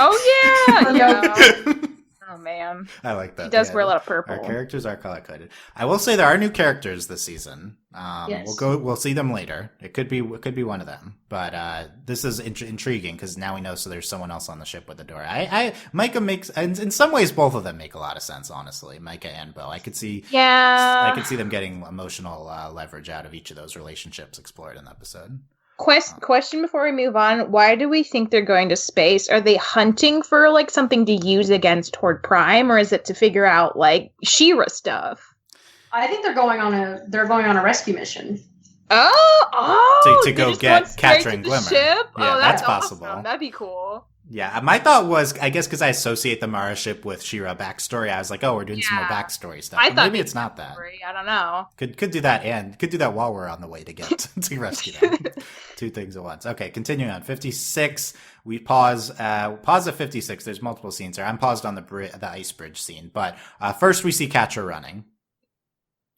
Oh yeah. Oh man, I like that. He does wear a lot of purple. Our characters are color coded. I will say there are new characters this season. Yes. We'll see them later. It could be one of them. But this is intriguing because now we know. So there's someone else on the ship with Adora. Micah makes, in some ways, both of them make a lot of sense. Honestly, Micah and Bo. I could see them getting emotional leverage out of each of those relationships explored in the episode. Question before we move on. Why do we think they're going to space? Are they hunting for like something to use against Horde Prime, or is it to figure out like She-Ra stuff? I think they're going on a rescue mission. To go get Catcher and Glimmer. Ship? Yeah, that's awesome. possible. That'd be cool. Yeah, my thought was, I guess because I associate the Mara ship with She-Ra backstory, I was like, oh, we're doing some more backstory stuff. I But thought maybe it's not that. I don't know. Could do that, and could do that while we're on the way to get to rescue them. Two things at once. Okay, continuing on. 56. We pause at 56. There's multiple scenes here. I'm paused on the ice bridge scene, but first we see Catra running.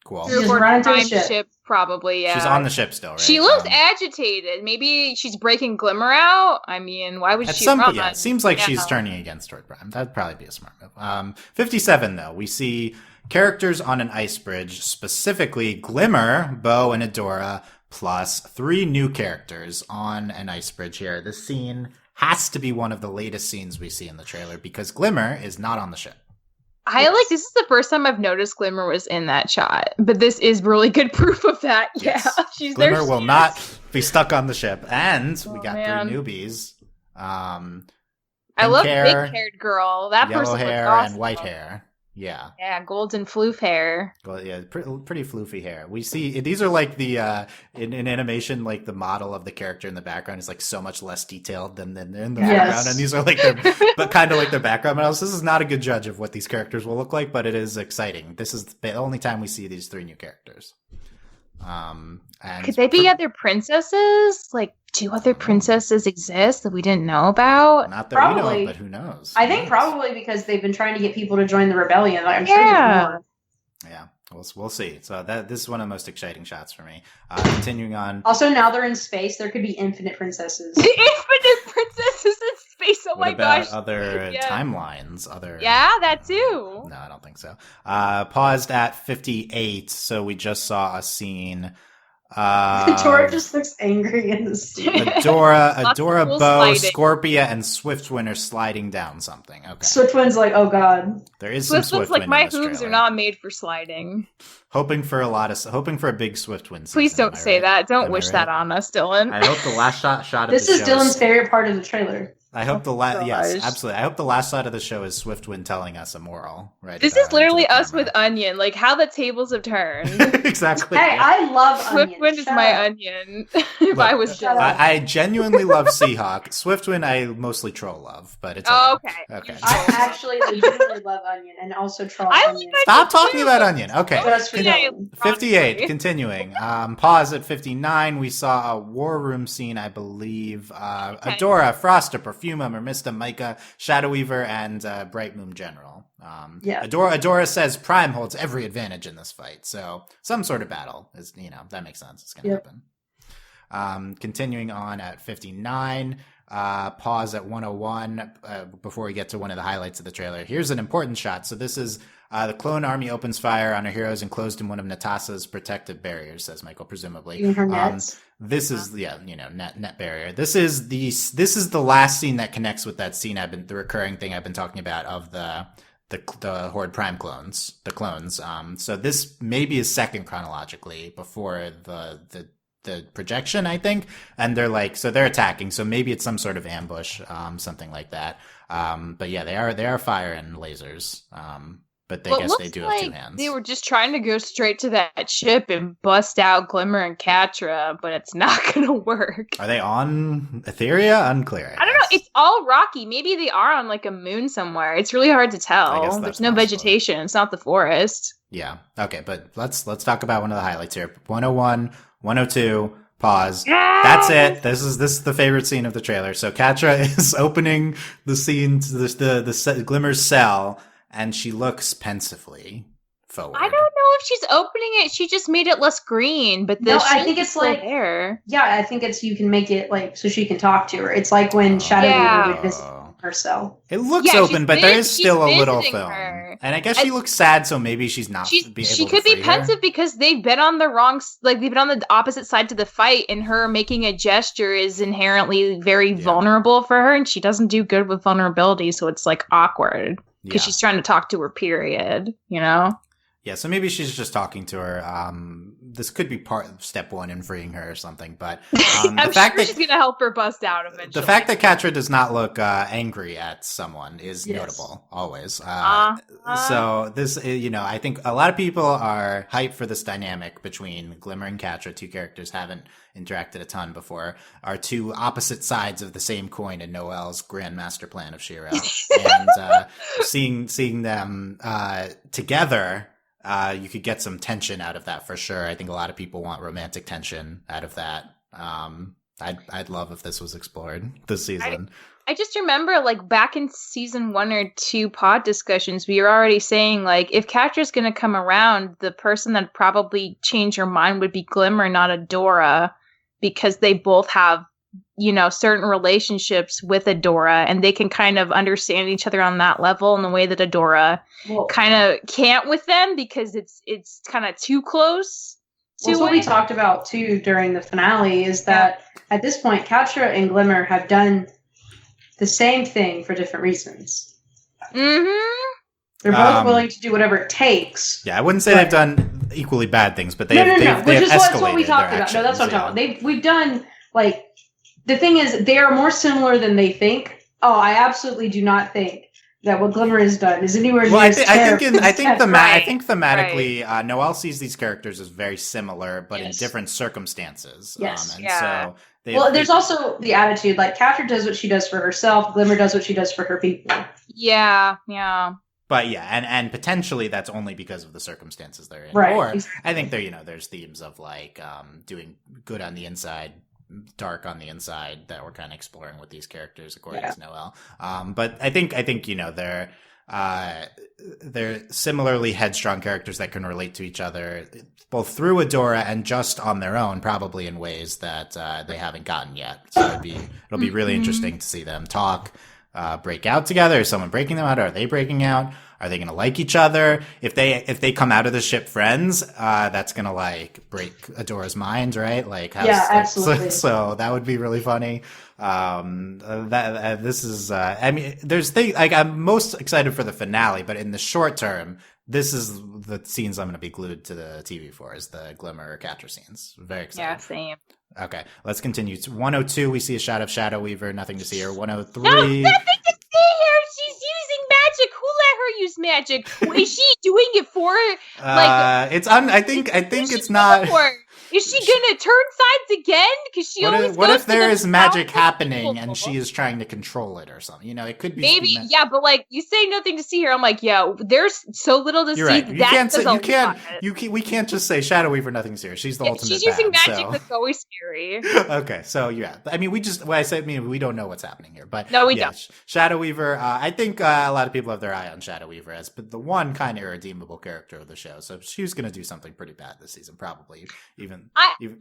Cool. She's running to the ship. Probably, yeah. She's on the ship still, right? She looks agitated. Maybe she's breaking Glimmer out. I mean, why would she run? Yeah, it seems like she's turning against Sword Prime. That'd probably be a smart move. 57, though. We see characters on an ice bridge, specifically Glimmer, Bo, and Adora, plus 3 new characters on an ice bridge here. This scene has to be one of the latest scenes we see in the trailer because Glimmer is not on the ship. This is the first time I've noticed Glimmer was in that shot, but this is really good proof of that. Yes. Yeah, she's Glimmer there. will not be stuck on the ship, and we got 3 newbies. I love big-haired girl. That yellow person hair awesome. and white hair. Yeah. Yeah, golden floof hair. Well, yeah, pretty floofy hair. We see these are like the in animation, like the model of the character in the background is like so much less detailed than in the background, and these are like their but kind of like their background models. This is not a good judge of what these characters will look like, but it is exciting. This is the only time we see these 3 new characters. And could they be other princesses? Like, do other princesses exist that we didn't know about? Not that we know, but who knows? I think probably because they've been trying to get people to join the rebellion. I'm sure there's more. Yeah, we'll see. So this is one of the most exciting shots for me. Continuing on. Also, now they're in space. There could be infinite princesses. Infinite princesses in space. Oh my gosh! Other timelines? That too. No, I don't think so. Paused at 58. So we just saw a scene. Adora just looks angry in the scene. Adora, Bo, Scorpia, and Swiftwind are sliding down something. Okay. Swiftwind's like, oh god. There is some Swiftwind like, my hooves are not made for sliding. Hoping for a big Swiftwind. Please don't say that. Don't wish that on us, Dylan. I hope the last shot of this is Dylan's favorite part of the trailer. I hope yes, absolutely. I hope the last shot of the show is Swiftwind telling us a moral. Right. This is literally us with Onion, like how the tables have turned. Exactly. Hey, yeah. I love Onion. Swiftwind is my onion. If I was I genuinely love Seahawk. Swiftwind, I mostly troll love, but it's okay. Okay. I actually legitimately love Onion and also troll Onion. Stop talking about Onion. Okay. 58. Continuing. Pause at 59. We saw a war room scene, I believe. Adora, Frosta, Perfuma, Mermista, Micah, Shadow Weaver, and Bright Moon General. Adora says Prime holds every advantage in this fight, so some sort of battle is, that makes sense. It's going to happen. Continuing on at 59. Pause at 101 before we get to one of the highlights of the trailer. Here's an important shot. So this is the clone army opens fire on our heroes enclosed in one of Natasha's protective barriers, says Michael, presumably. This is net barrier. This is the last scene that connects with that scene the recurring thing I've been talking about of the Horde Prime clones, the clones. So this maybe is second chronologically before the projection, I think. And they're attacking. So maybe it's some sort of ambush, something like that. But yeah, they are firing lasers. But I guess they do have 2 hands. They were just trying to go straight to that ship and bust out Glimmer and Catra, but it's not going to work. Are they on Etheria? Unclear. I don't know. It's all rocky. Maybe they are on like a moon somewhere. It's really hard to tell. There's no vegetation. It's not the forest. Yeah. Okay, but let's talk about one of the highlights here. 101, 102. Pause. Yeah! That's it. This is the favorite scene of the trailer. So Catra is opening the scene to the Glimmer's cell, and she looks pensively forward. I don't know if she's opening it. She just made it less green, but I think it's like there. Yeah, I think it's you can make it like so she can talk to her. It's like when Shadow Weaver would visit her cell. It looks open, but there is still a little film. And I guess she looks sad, so maybe she's not. She could be pensive because they've been on they've been on the opposite side to the fight, and her making a gesture is inherently very vulnerable for her, and she doesn't do good with vulnerability, so it's like awkward because she's trying to talk to her. Period. Yeah, so maybe she's just talking to her. this could be part of step one in freeing her or something. But I'm the fact sure that she's gonna help her bust out eventually. the fact that Catra does not look angry at someone is notable always. So this, I think a lot of people are hyped for this dynamic between Glimmer and Catra, two characters haven't interacted a ton before, are two opposite sides of the same coin in Noel's grand master plan of She-Ra. And seeing them together, you could get some tension out of that for sure. I think a lot of people want romantic tension out of that. I'd love if this was explored this season. I just remember, like, back in season 1 or 2 pod discussions, we were already saying, like, if Catra's going to come around, the person that'd probably change her mind would be Glimmer, not Adora, because they both have, certain relationships with Adora, and they can kind of understand each other on that level in the way that Adora kind of can't with them, because it's kind of too close. Well, what we talked about, too, during the finale is that at this point, Catra and Glimmer have done the same thing for different reasons. Mm-hmm. They're both willing to do whatever it takes. Yeah, I wouldn't say they've done equally bad things, but they've escalated. That's what we talked about. No, that's what I'm talking about. We've done, like, the thing is, they are more similar than they think. Oh, I absolutely do not think that what Glimmer has done is anywhere near as terrible. I think thematically, Noelle sees these characters as very similar, but in different circumstances. Yes. So there's also the attitude, like, Catra does what she does for herself, Glimmer does what she does for her people. Yeah. But and potentially that's only because of the circumstances they're in. Right. Or I think there's themes of like doing good on the inside, dark on the inside that we're kind of exploring with these characters according to Noelle. But I think they're similarly headstrong characters that can relate to each other both through Adora and just on their own, probably in ways that they haven't gotten yet. So it'll be really interesting to see them talk, break out together. Is someone breaking them out? Are they breaking out? Are they going to like each other? If they come out of the ship friends, that's going to like break Adora's mind, right? Like, absolutely. So that would be really funny. This is, there's things like I'm most excited for the finale, but in the short term, this is the scenes I'm going to be glued to the TV for, is the Glimmer or Catra scenes. Very excited. Yeah, same. Okay, let's continue. 102, we see a shot of Shadow Weaver. Nothing to see here. 103. No, nothing to see here. She's using magic. Who let her use magic? Is she doing it for like? I think it's not. Is she gonna turn sides again? Because she always. What if there is magic happening and she is trying to control it or something? It could be maybe. Yeah, but like you say, nothing to see here. I'm like, yeah, there's so little to You're see. Right. We can't just say Shadow Weaver. Nothing to see her. She's the ultimate. She's using bad, magic. That's always scary. Okay, so yeah, I mean, we don't know what's happening here, but no, we don't. Shadow Weaver. I think a lot of people have their eye on Shadow Weaver as but the one kind of irredeemable character of the show. So she's going to do something pretty bad this season, probably. I don't know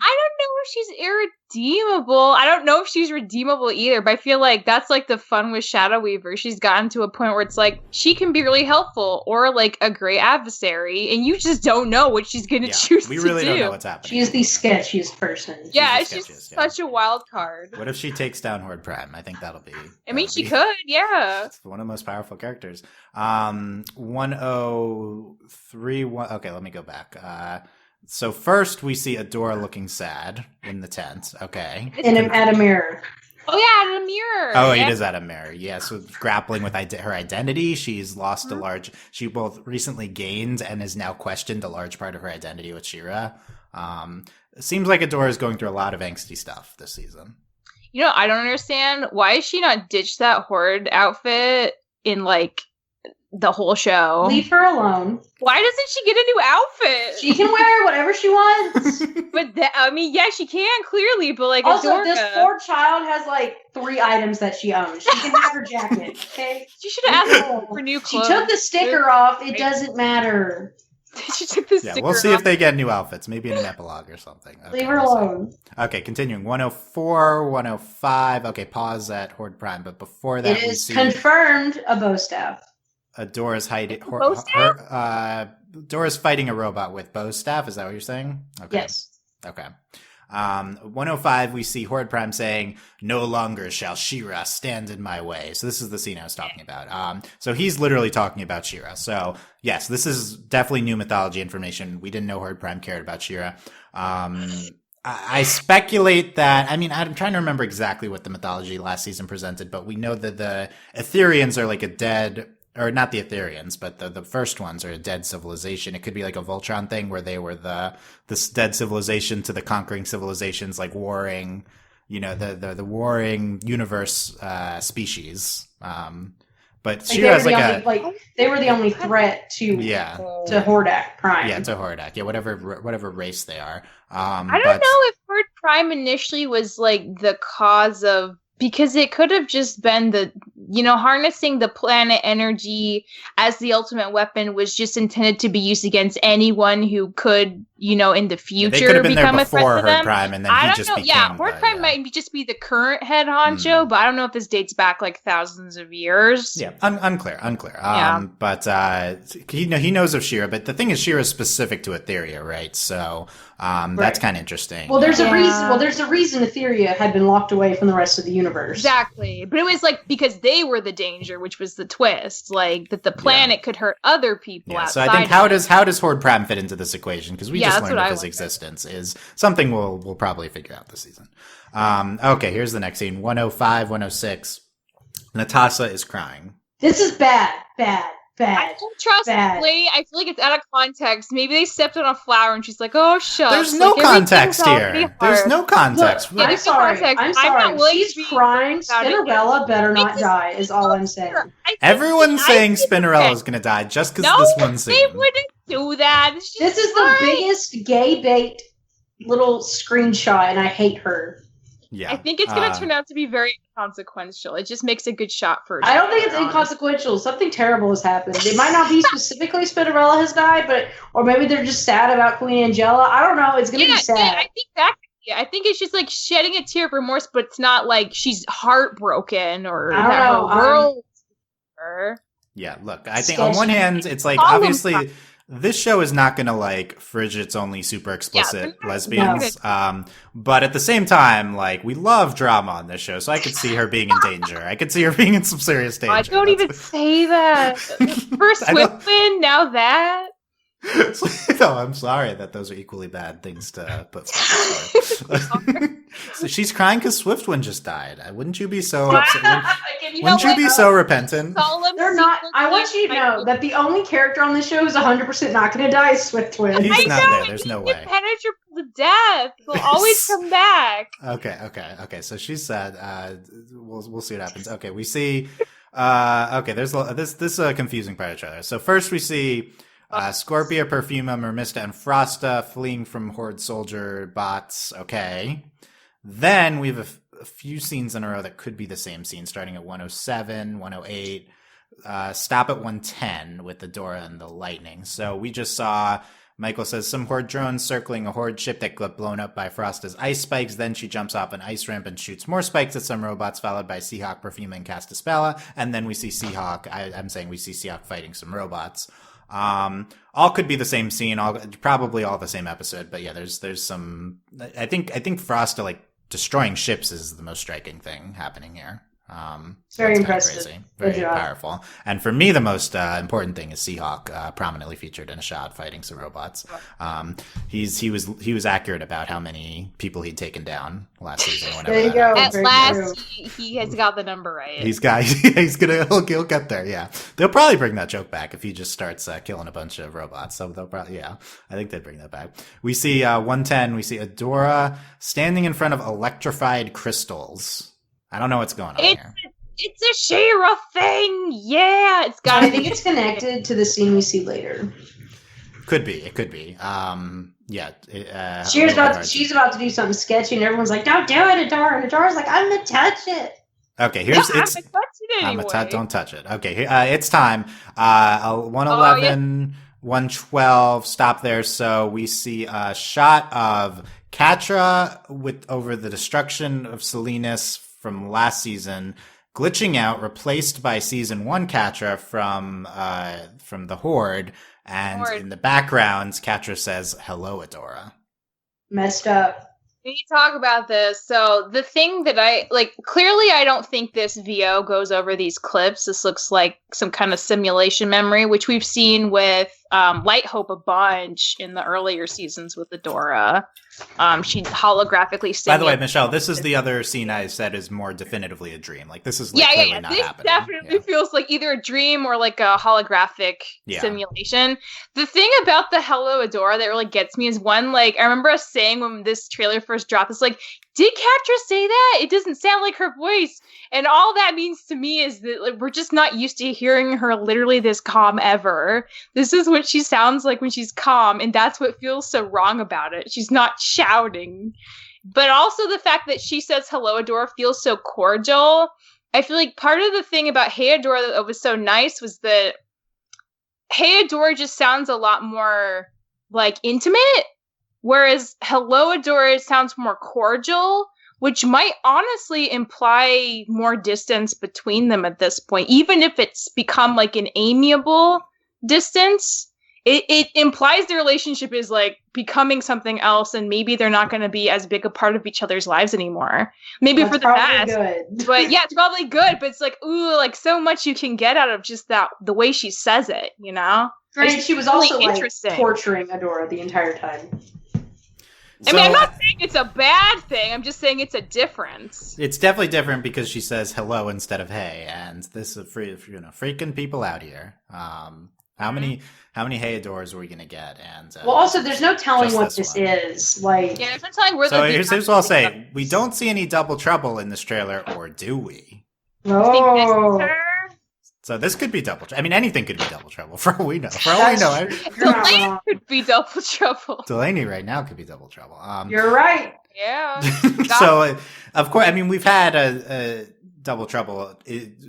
if she's irredeemable. I don't know if she's redeemable either, but I feel like that's like the fun with Shadow Weaver. She's gotten to a point where it's like she can be really helpful or like a great adversary, and you just don't know what she's going to choose to do. We really don't know what's happening. She's the sketchiest person. Yeah, she's such a wild card. What if she takes down Horde Prime? I think that'll be... I mean, she could, yeah. It's one of the most powerful characters. 103... Okay, let me go back. So first we see Adora looking sad in the tent. Okay. At a mirror. Oh yeah, at a mirror. Oh, it is at a mirror. Yeah, so grappling with her identity. She's lost she both recently gained and has now questioned a large part of her identity with She-Ra. It seems like Adora is going through a lot of angsty stuff this season. I don't understand. Why is she not ditched that Horde outfit in like the whole show? Leave her alone. Why doesn't she get a new outfit? She can wear whatever she wants. But she can clearly. But like, also, Adora, this poor child has like 3 items that she owns. She can have her jacket. Okay. She should have asked for new clothes. She took the sticker off. It doesn't matter. She took the sticker we'll see off. if they get new outfits. Maybe in an epilogue or something. Okay, leave her alone. Okay, continuing. 104, 105. Okay, pause at Horde Prime. But before that, it is confirmed a bow staff. Adora's hiding. Adora's fighting a robot with bow staff. Is that what you're saying? Okay. Yes. Okay. 105, we see Horde Prime saying, "No longer shall She-Ra stand in my way." So this is the scene I was talking about. So he's literally talking about She-Ra. So yes, this is definitely new mythology information. We didn't know Horde Prime cared about She-Ra. I speculate that, I'm trying to remember exactly what the mythology last season presented, but we know that the Etherians are like a dead, or not the Etherians, but the first ones are a dead civilization. It could be like a Voltron thing where they were this dead civilization to the conquering civilizations, like warring, the warring universe, species. But She-Ra's they were the only threat to Hordak Prime. Yeah, to Hordak. Yeah, whatever race they are. I don't know if Horde Prime initially was like the cause of, because it could have just been harnessing the planet energy as the ultimate weapon was just intended to be used against anyone who could, in the future become a threat to them. Prime, and then I don't know. Yeah, Horde Prime might just be the current head honcho, but I don't know if this dates back like thousands of years. Yeah, unclear. But he knows of She-Ra, but the thing is, She-Ra is specific to Etheria, right? So that's kind of interesting. Well, there's a reason. Well, there's a reason Etheria had been locked away from the rest of the universe. Exactly, but it was like because they were the danger, which was the twist, like that the planet could hurt other people. So I think how does Horde Prime fit into this equation? Because we just learned of his existence is something we'll probably figure out this season. Okay, here's the next scene. 105, 106. Natasha is crying. This is bad. I don't trust this lady. I feel like it's out of context. Maybe they stepped on a flower and she's like, "Oh, shucks." There's no context here. There's no context. Look, I'm sorry. She's crying. Spinnerella better not die, is all I'm saying. Everyone's saying Spinnerella is going to die just because of this one scene. They wouldn't do that. This is the biggest gay bait little screenshot, and I hate her. Yeah, I think it's going to turn out to be very inconsequential. It just makes a good shot for. I don't think it's inconsequential. Something terrible has happened. It might not be specifically Spinnerella has died, or maybe they're just sad about Queen Angela. I don't know. It's going to be sad. I think it's just like shedding a tear of remorse, but it's not like she's heartbroken or I don't know. World. Yeah, look, I think on one hand, it's like obviously. This show is not going to like fridge its only super explicit lesbians. But at the same time, like we love drama on this show, so I could see her being in danger. I could see her being in some serious danger. I don't even say that. First Swiftwind, now that. No, I'm sorry that those are equally bad things to put forward. So she's crying because Swiftwind just died. Wouldn't you be so upset? Wouldn't you be so repentant? They're not. I want you to know that the only character on this show who's 100% not going to die is Swiftwind. He's not there. There's no way. Impenetrable to death. They'll always come back. Okay. So she's sad. We'll see what happens. Okay, we see. There's this confusing part of the trailer. So first we see. Scorpia, Perfuma, Mermista, and Frosta fleeing from Horde soldier bots. Okay. Then we have a few scenes in a row that could be the same scene, starting at 107, 108, stop at 110 with the Dora and the lightning. So we just saw, Michael says, some Horde drones circling a Horde ship that got blown up by Frosta's ice spikes. Then she jumps off an ice ramp and shoots more spikes at some robots, followed by Seahawk, Perfuma, and Castaspella. And then we see Seahawk. I'm saying we see Seahawk fighting some robots. All could be the same scene, probably all the same episode, but yeah, there's some, I think Frosta, like, destroying ships is the most striking thing happening here. It's very impressive. Crazy, very powerful. And for me, the most important thing is Seahawk, prominently featured in a shot fighting some robots. He was accurate about how many people he'd taken down last season. There you go. At last, he has got the number right. He'll get there. Yeah, they'll probably bring that joke back if he just starts killing a bunch of robots. So they'll probably, I think they'd bring that back. We see 110. We see Adora standing in front of electrified crystals. I don't know what's going on here. It's a She-Ra thing. Yeah, it's got. I think it's connected to the scene we see later. Could be. It could be. She's about to do something sketchy, and everyone's like, "Don't do it, Adora." And Adora's like, "I'm gonna touch it." Okay, here's I'm gonna touch it anyway. Don't touch it. Okay, it's time. 111, 112. Stop there. So we see a shot of Catra over the destruction of Salinas from last season, glitching out, replaced by season 1 Catra from the Horde, and in the background, Catra says, "Hello, Adora." Messed up. We need to talk about this. So the thing that clearly I don't think this VO goes over these clips. This looks like some kind of simulation memory, which we've seen with Light Hope a bunch in the earlier seasons with Adora. She holographically simulated. By the way, Michelle, this is the other scene I said is more definitively a dream. Like, this is clearly not this happening. Definitely feels like either a dream or like a holographic simulation. The thing about the Hello Adora that really gets me is one, like, I remember us saying when this trailer first dropped, it's like, did Catra say that? It doesn't sound like her voice. And all that means to me is that, like, we're just not used to hearing her literally this calm ever. This is what she sounds like when she's calm, and that's what feels so wrong about it. She's not shouting. But also the fact that she says hello Adora feels so cordial. I feel like part of the thing about Hey Adora that was so nice was that Hey Adora just sounds a lot more, like, intimate. Whereas Hello Adora sounds more cordial, which might honestly imply more distance between them at this point. Even if it's become like an amiable distance, it implies the relationship is like becoming something else, and maybe they're not going to be as big a part of each other's lives anymore. Maybe that's for the best. Good. But yeah, it's probably good. But it's like, ooh, like so much you can get out of just that, the way she says it, you know? Right. She was also like torturing Adora the entire time. I mean, I'm not saying it's a bad thing. I'm just saying it's a difference. It's definitely different because she says hello instead of hey, and this is freaking people out here. How many Hey Adoras are we gonna get? And well, also there's no telling what this is. Like, yeah, there's no telling where. So here's what I'll say: we don't see any Double Trouble in this trailer, or do we? No. So this could be Double Trouble. I mean, anything could be Double Trouble, for all we know. For all we know, Delaney could be Double Trouble. Delaney right now could be Double Trouble. You're right. Yeah. So, of course, I mean, we've had a Double Trouble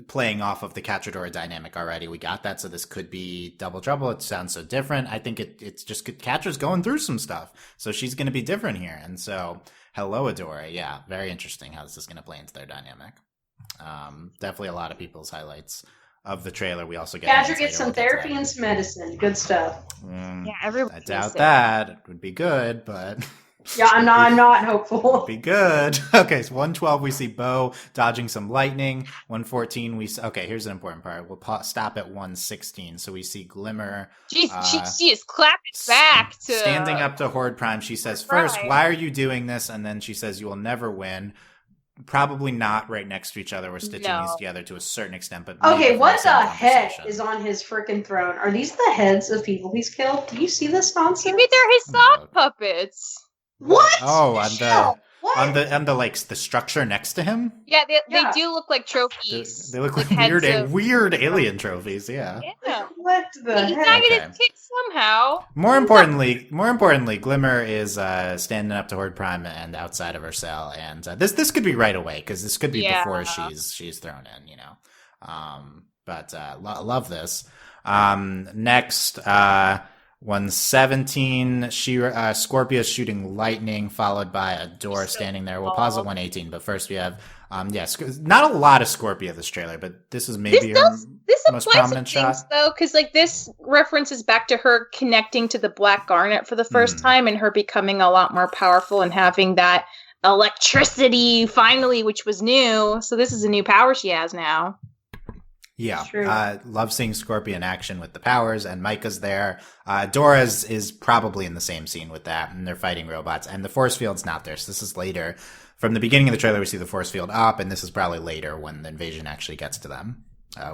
playing off of the Catradora dynamic already. We got that, so this could be Double Trouble. It sounds so different. I think it's just Catra's going through some stuff, so she's going to be different here. And so, hello, Adora. Yeah, very interesting how this is going to play into their dynamic. Definitely a lot of people's highlights of the trailer. We also get Cadra gets some therapy and some medicine. Good stuff. Yeah, everybody. I doubt that. It would be good, but yeah, I'm not hopeful. Be good. Okay, so 112 we see Bo dodging some lightning. 114 we see, okay, here's an important part. We'll stop at 116. So we see Glimmer. She is clapping back to standing up to Horde Prime. She says, "First, why are you doing this?" And then she says, "You will never win." Probably not right next to each other. We're stitching these together to a certain extent, but okay, what the heck is on his frickin' throne? Are these the heads of people he's killed? Do you see this nonsense? Maybe they're his sock puppets. What? Oh, on the like the structure next to him. Yeah, they do look like trophies. They look like weird alien trophies. Yeah. What the heck? He's not gonna kick somehow. More importantly, Glimmer is standing up to Horde Prime and outside of her cell, and this could be right away because this could be before she's thrown in. You know, but love this. Next. 117, Scorpia shooting lightning, followed by Adora standing there. We'll pause at 118, but first we have, not a lot of Scorpia this trailer, but this is maybe her most prominent shot. Though, because like this references back to her connecting to the Black Garnet for the first time, and her becoming a lot more powerful and having that electricity finally, which was new. So this is a new power she has now. Yeah, love seeing Scorpia in action with the powers, and Micah's there. Dora's is probably in the same scene with that, and they're fighting robots, and the force field's not there, so this is later. From the beginning of the trailer, we see the force field up, and this is probably later when the invasion actually gets to them,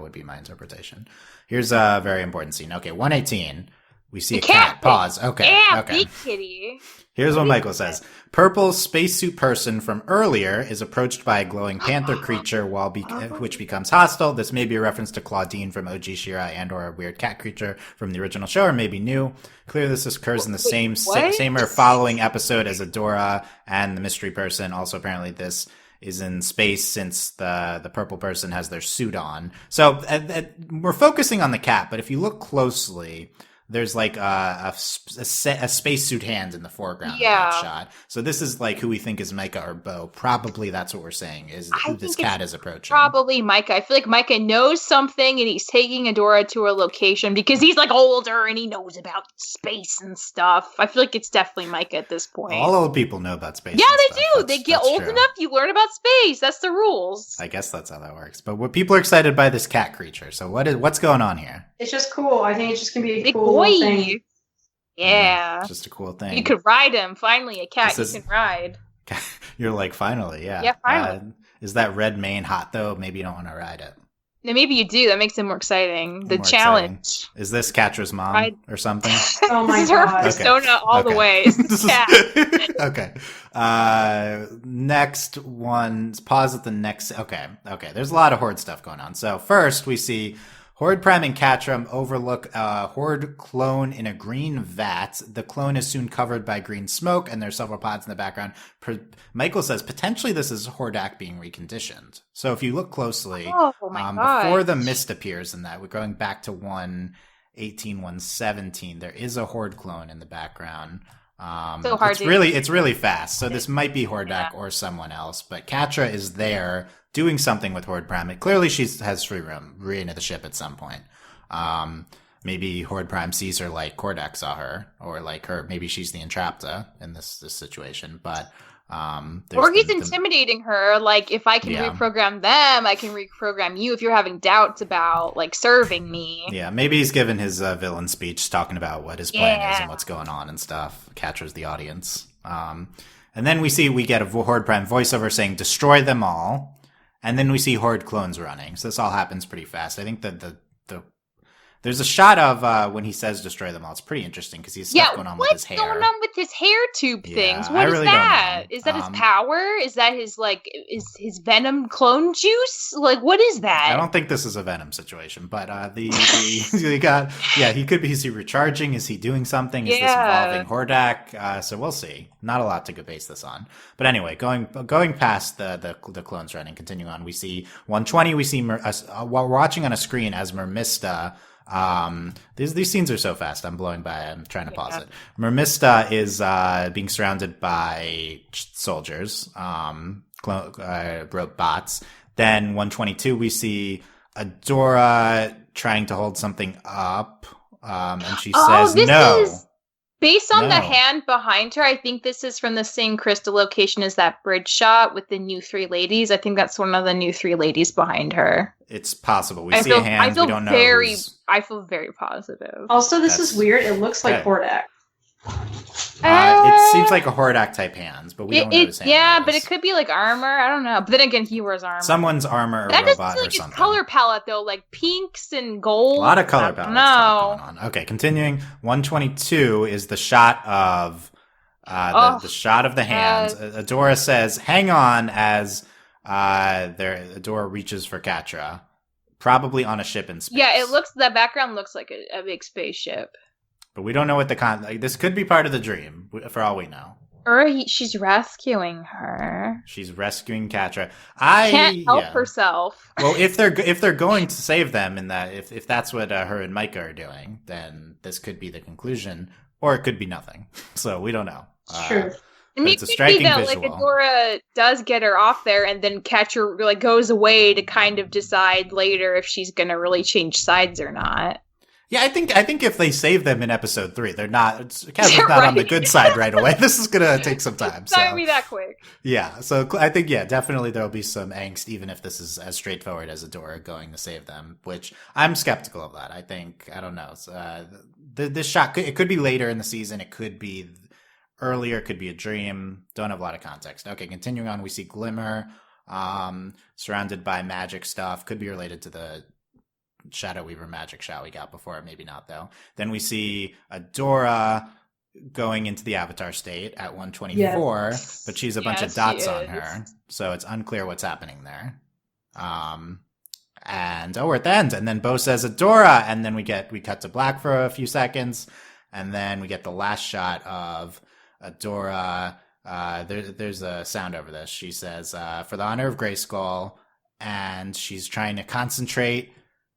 would be my interpretation. Here's a very important scene. Okay, 118. We see a cat. Pause. Okay. Yeah, okay. big kitty. Here's what Michael says. Purple spacesuit person from earlier is approached by a glowing panther creature which becomes hostile. This may be a reference to Claudine from OG She-Ra and or a weird cat creature from the original show, or maybe new. Clearly this occurs in the same or following episode as Adora and the mystery person. Also, apparently this is in space since the purple person has their suit on. So we're focusing on the cat, but if you look closely, there's like a spacesuit hand in the foreground of Yeah. that shot. So this is like who we think is Micah or Bo. Probably that's what we're saying is who this cat is approaching. Probably Micah. I feel like Micah knows something and he's taking Adora to a location because he's like older and he knows about space and stuff. I feel like it's definitely Micah at this point. All old people know about space. Yeah, and they stuff. do. They get old enough, you learn about space. That's the rules. I guess that's how that works. But what people are excited by this cat creature. So what's going on here? It's just cool. I think it's just gonna be a Big cool boy. thing. Yeah. It's just a cool thing. You could ride him. Finally, a cat This you is- can ride. You're like, finally, yeah. Yeah, finally. Is that red mane hot though? Maybe you don't want to ride it. Now, maybe you do. That makes it more exciting. The More challenge. Is this Catra's mom or something? Oh my This is her god. persona all the way. It's the cat. Okay. Next one. Pause at the next. Okay. There's a lot of Horde stuff going on. So first we see Horde Prime and Catram overlook a Horde clone in a green vat. The clone is soon covered by green smoke, and there's several pods in the background. Michael says potentially this is Hordak being reconditioned. So if you look closely, before the mist appears in that, we're going back to 118, 117. There is a Horde clone in the background. So hard it's really fast. So this might be Hordak or someone else, but Catra is there doing something with Horde Prime. Clearly she has free room re-into the ship at some point. Maybe Horde Prime sees her like Hordak saw her, or like her, maybe she's the Entrapta in this situation, but or he's intimidating her, like, if I can reprogram them, I can reprogram you if you're having doubts about, like, serving me. Yeah, maybe he's given his villain speech talking about what his plan is and what's going on and stuff. Catches the audience. And then we get a Horde Prime voiceover saying, destroy them all. And then we see Horde clones running. So this all happens pretty fast. I think that there's a shot of when he says destroy them all. It's pretty interesting because he's stuff going on with his hair. What's going on with his hair tube things? What I is really that? don't know. Is that his power? Is that his, like, is his venom clone juice? Like, what is that? I don't think this is a venom situation, but he could be, is he recharging? Is he doing something? Is this involving Hordak? So we'll see. Not a lot to base this on. But anyway, going past the clones running, continuing on, we see 120, we see, while we're watching on a screen as Mermista, these scenes are so fast. I'm blowing by. I'm trying to pause it. Mermista is being surrounded by soldiers, bots. Then 122, we see Adora trying to hold something up, and she says no. Based on the hand behind her, I think this is from the same crystal location as that bridge shot with the new three ladies. I think that's one of the new three ladies behind her. It's possible. We see a hand. We don't know. I feel very positive. Also, this is weird. It looks like Hordak. It seems like a Hordak type hands, but we don't know his hand. Yeah, but it could be like armor. I don't know. But then again, he wears armor. Someone's armor or that robot like or something. His color palette though, like pinks and gold. A lot of color palette stuff going on. Okay, continuing. 122 is the shot of the shot of the hands. Adora says, "Hang on," as Adora reaches for Catra, probably on a ship in space. Yeah, that background looks like a big spaceship. But we don't know what this could be part of the dream, for all we know. Or she's rescuing her. She's rescuing Catra. Can't help herself. Well, if they're going to save them, and that if that's what her and Micah are doing, then this could be the conclusion, or it could be nothing. So we don't know. True. It's a striking visual. Like Adora does get her off there, and then Catra like goes away to kind of decide later if she's gonna really change sides or not. Yeah, I think if they save them in episode 3, they're not. Catra's not on the good side right away. This is gonna take some time. It's not gonna be that quick. Yeah, so I think definitely there'll be some angst, even if this is as straightforward as Adora going to save them. Which I'm skeptical of that. I don't know. This shot it could be later in the season. It could be earlier. It could be a dream. Don't have a lot of context. Okay, continuing on, we see Glimmer, surrounded by magic stuff. Could be related to the Shadow Weaver magic shot we got before, maybe not though. Then we see Adora going into the Avatar state at 124, but she's a bunch of dots on her, so it's unclear what's happening there. And we're at the end, and then Bo says Adora, and then we cut to black for a few seconds, and then we get the last shot of Adora. There's a sound over this. She says, "For the honor of Grayskull," and she's trying to concentrate.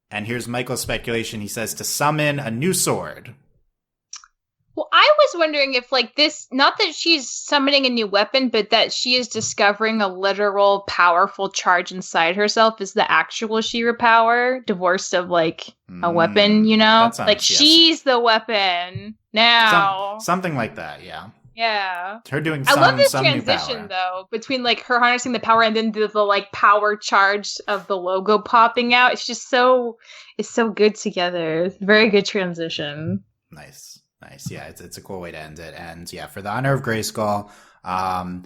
And here's Michael's speculation. He says to summon a new sword. was wondering if, like, this, not that she's summoning a new weapon, but that she is discovering a literal powerful charge inside herself is the actual She-Ra power, divorced of, like, a weapon, you know? Like, she's the weapon now. Something like that, yeah. Yeah. Her doing I love this some transition, though, between, like, her harnessing the power and then the like, power charge of the logo popping out. It's just it's so good together. Very good transition. Nice. Yeah, it's a cool way to end it. And yeah, for the honor of Grayskull, I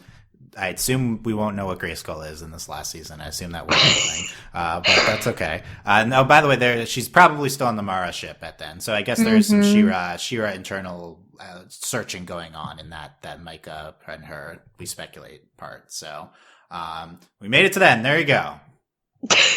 assume we won't know what Grayskull is in this last season. I assume that will be a thing. But that's okay. No, by the way, she's probably still on the Mara ship at then. So I guess there's some She-Ra internal searching going on in that Micah and her, we speculate, part. So we made it to the end. There you go.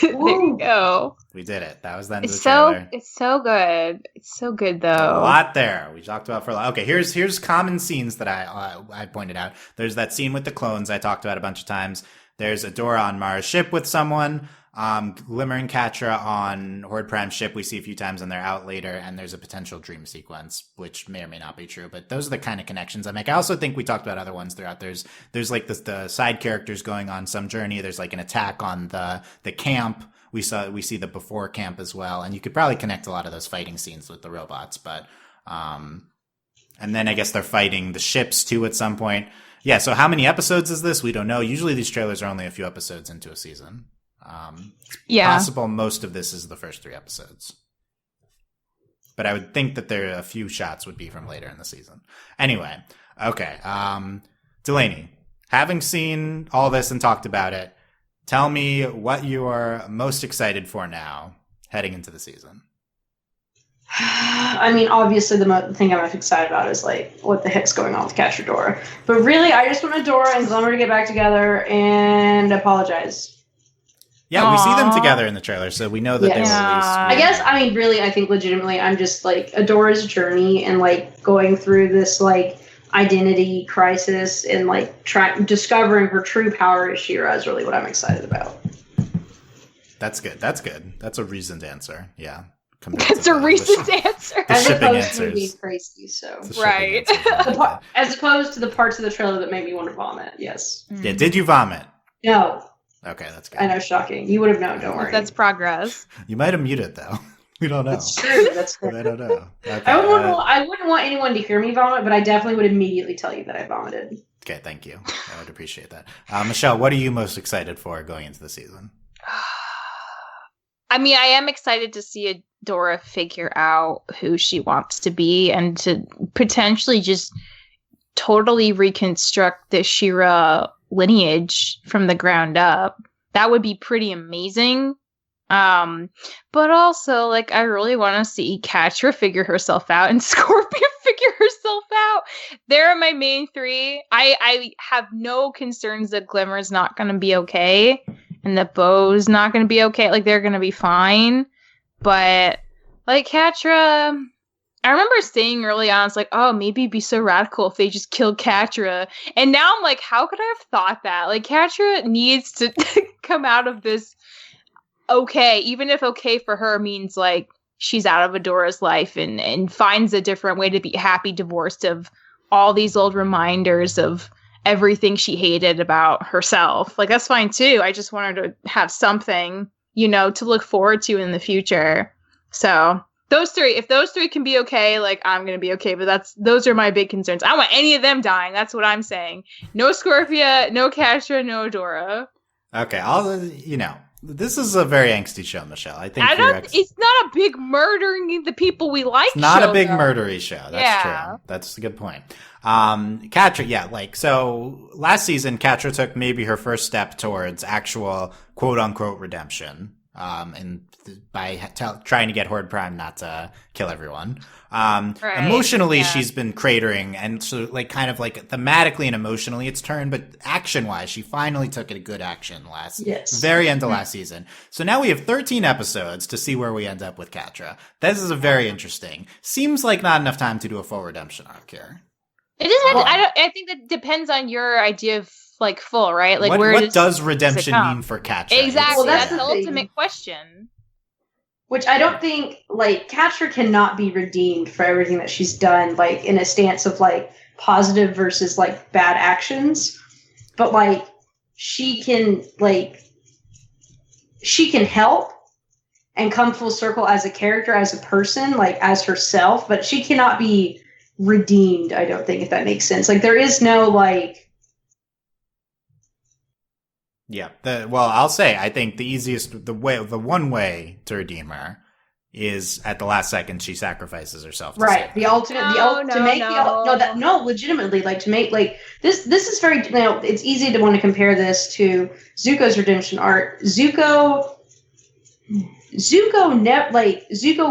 There you go. We did it. That was the end of the trailer. It's so good. It's so good, though. A lot there. We talked about for a lot. Okay, here's common scenes that I pointed out. There's that scene with the clones I talked about a bunch of times. There's Adora on Mara's ship with someone. Glimmer and Catra on Horde Prime's ship we see a few times and they're out later, and there's a potential dream sequence, which may or may not be true, but those are the kind of connections I make. I also think we talked about other ones throughout. There's like the side characters going on some journey. There's like an attack on the camp. We see the before camp as well, and you could probably connect a lot of those fighting scenes with the robots, but and then I guess they're fighting the ships too at some point. Yeah, so how many episodes is this? We don't know. Usually these trailers are only a few episodes into a season. It's possible most of this is the first 3 episodes. But I would think that a few shots would be from later in the season. Anyway, okay. Delaney, having seen all this and talked about it, tell me what you are most excited for now, heading into the season. I mean, obviously the thing I'm most excited about is, like, what the heck's going on with Catra Dora. But really, I just want Adora and Glimmer to get back together and apologize. Yeah, we see them together in the trailer, so we know that they were released. I guess, I mean, really, I think legitimately, I'm just, like, Adora's journey and, like, going through this, like, identity crisis and, like, discovering her true power as She-Ra is really what I'm excited about. That's good. That's a reasoned answer. Yeah. That's a reasoned answer. The as shipping opposed answers. to being crazy, so. Right. As opposed to the parts of the trailer that made me want to vomit, yes. Yeah, did you vomit? No. Okay, that's good. I know, shocking. You would have known, don't worry. That's progress. You might have muted, though. We don't know. That's true. That's true. I don't know. Okay, I wouldn't want anyone to hear me vomit, but I definitely would immediately tell you that I vomited. Okay, thank you. I would appreciate that. Michelle, what are you most excited for going into the season? I mean, I am excited to see Adora figure out who she wants to be and to potentially just totally reconstruct the She-Ra lineage from the ground up. That would be pretty amazing. But also, like, I really want to see Catra figure herself out and Scorpion figure herself out. They're my main 3. I have no concerns that Glimmer's not going to be okay and that Bo's not going to be okay. Like, they're going to be fine. But, like, Catra, I remember saying early on, it's like, oh, maybe it'd be so radical if they just killed Catra. And now I'm like, how could I have thought that? Like, Catra needs to come out of this okay, even if okay for her means, like, she's out of Adora's life and finds a different way to be happy, divorced of all these old reminders of everything she hated about herself. Like, that's fine, too. I just want her to have something, you know, to look forward to in the future. So... if those 3 can be okay, like, I'm gonna be okay, but those are my big concerns. I don't want any of them dying. That's what I'm saying. No Scorpia, no Catra, no Adora. Okay, this is a very angsty show, Michelle. I think it's not a big murdering the people we like. It's not a big murdery show. That's true. That's a good point. Catra, yeah, like, so last season, Catra took maybe her first step towards actual quote unquote redemption. And by trying to get Horde Prime not to kill everyone. Emotionally, she's been cratering, and so, like, kind of like thematically and emotionally it's turned, but action-wise, she finally took a good action very end of last season. So now we have 13 episodes to see where we end up with Catra. This is a very interesting. Seems like not enough time to do a full redemption arc here. It is. I think that depends on your idea of, like, full, right? Like, what does redemption mean for Catra? Exactly. That's the ultimate question. Which I don't think, like, Catra cannot be redeemed for everything that she's done, like, in a stance of, like, positive versus, like, bad actions. But, like, she can help and come full circle as a character, as a person, like, as herself, but she cannot be redeemed, I don't think, if that makes sense. Like, there is no, like... Yeah. I'll say, I think the one way to redeem her is at the last second she sacrifices herself. Right. Legitimately, like, to make, like, this is very, it's easy to want to compare this to Zuko's redemption arc. Zuko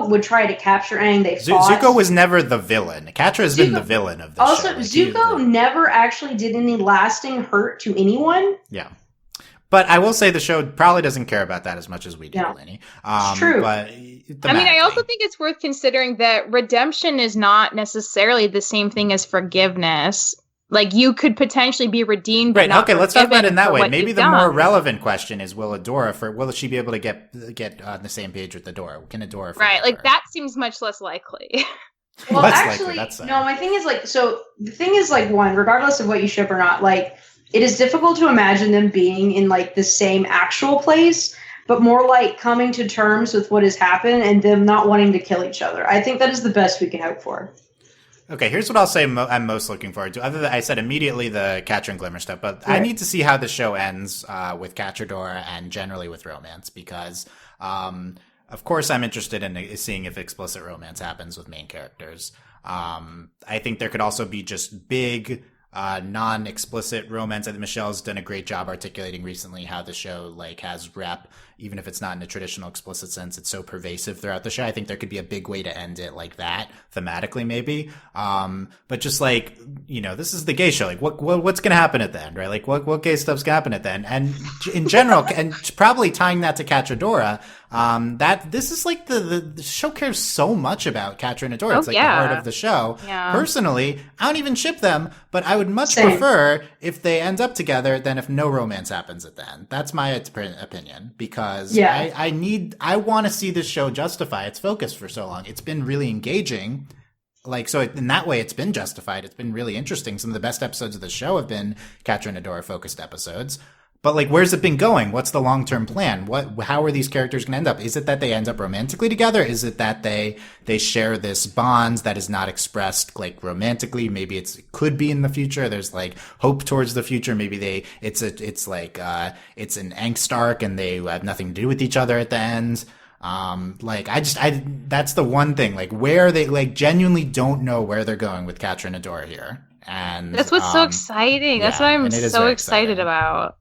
would try to capture Aang. They fought. Zuko was never the villain. Catra has been the villain of this also, show. Like, Zuko never actually did any lasting hurt to anyone. Yeah. But I will say the show probably doesn't care about that as much as we do, Delaney. It's true. But I also think it's worth considering that redemption is not necessarily the same thing as forgiveness. Like, you could potentially be redeemed. Right. Okay. Let's talk about it in that way. Maybe the more relevant question is: will she be able to get on the same page with Adora? Can Adora? Right. Like, her? that seems much less likely. Well, actually, no. My thing is, like, so the thing is, like, one, regardless of what you ship or not, like, it is difficult to imagine them being in, like, the same actual place, but more like coming to terms with what has happened and them not wanting to kill each other. I think that is the best we can hope for. Okay, here's what I'll say I'm most looking forward to. Other than I said immediately the Catra and Glimmer stuff, but I need to see how the show ends with Catra and generally with romance, because of course I'm interested in seeing if explicit romance happens with main characters. I think there could also be just big non-explicit romance. I think Michelle's done a great job articulating recently how the show, like, has rep, even if it's not in a traditional explicit sense. It's so pervasive throughout the show. I think there could be a big way to end it like that, thematically maybe. But just, like, this is the gay show. Like, what's going to happen at the end, right? Like, what gay stuff's going to happen at the end? And in general, and probably tying that to Catra, that this is, like, the show cares so much about Catra and Adora. It's like the heart of the show. Yeah. Personally, I don't even ship them, but I would much prefer if they end up together than if no romance happens at the end. That's my opinion, because I want to see this show justify its focus for so long. It's been really engaging. Like, so in that way, it's been justified. It's been really interesting. Some of the best episodes of the show have been Catra and Adora focused episodes. But, like, where's it been going? What's the long-term plan? How are these characters going to end up? Is it that they end up romantically together? Is it that they share this bond that is not expressed, like, romantically? Maybe it could be in the future. There's, like, hope towards the future. Maybe it's an angst arc and they have nothing to do with each other at the end. That's the one thing, like, where they, like, genuinely don't know where they're going with Catra and Adora here. And that's what's so exciting. That's what I'm so excited about.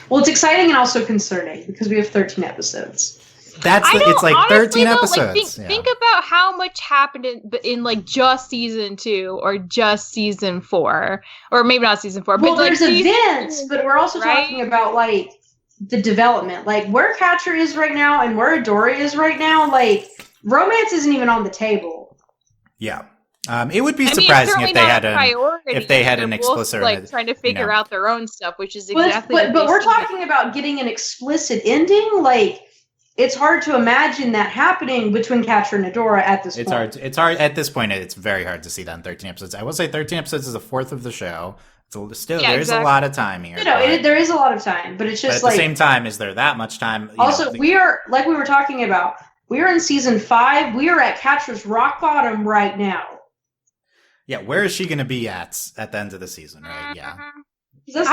Well, it's exciting and also concerning because we have 13 episodes. It's like 13 episodes. Like, think about how much happened in like just season 2 or just season 4, or maybe not season 4. Well, but there's events, but we're also talking about, like, the development, like where Catra is right now and where Adora is right now. Like, romance isn't even on the table. Yeah. It would be surprising if they had an explicit, like, trying to figure out their own stuff, which is exactly. But we're talking about getting an explicit ending. Like, it's hard to imagine that happening between Catra and Adora at this point. It's hard at this point. It's very hard to see that in 13 episodes. I will say 13 episodes is a fourth of the show. There's a lot of time here. There is a lot of time, but it's just, but at the same time, is there that much time? We are, like we were talking about, we are in season 5. We are at Catra's rock bottom right now. Yeah, where is she going to be at the end of the season? Right? Yeah. I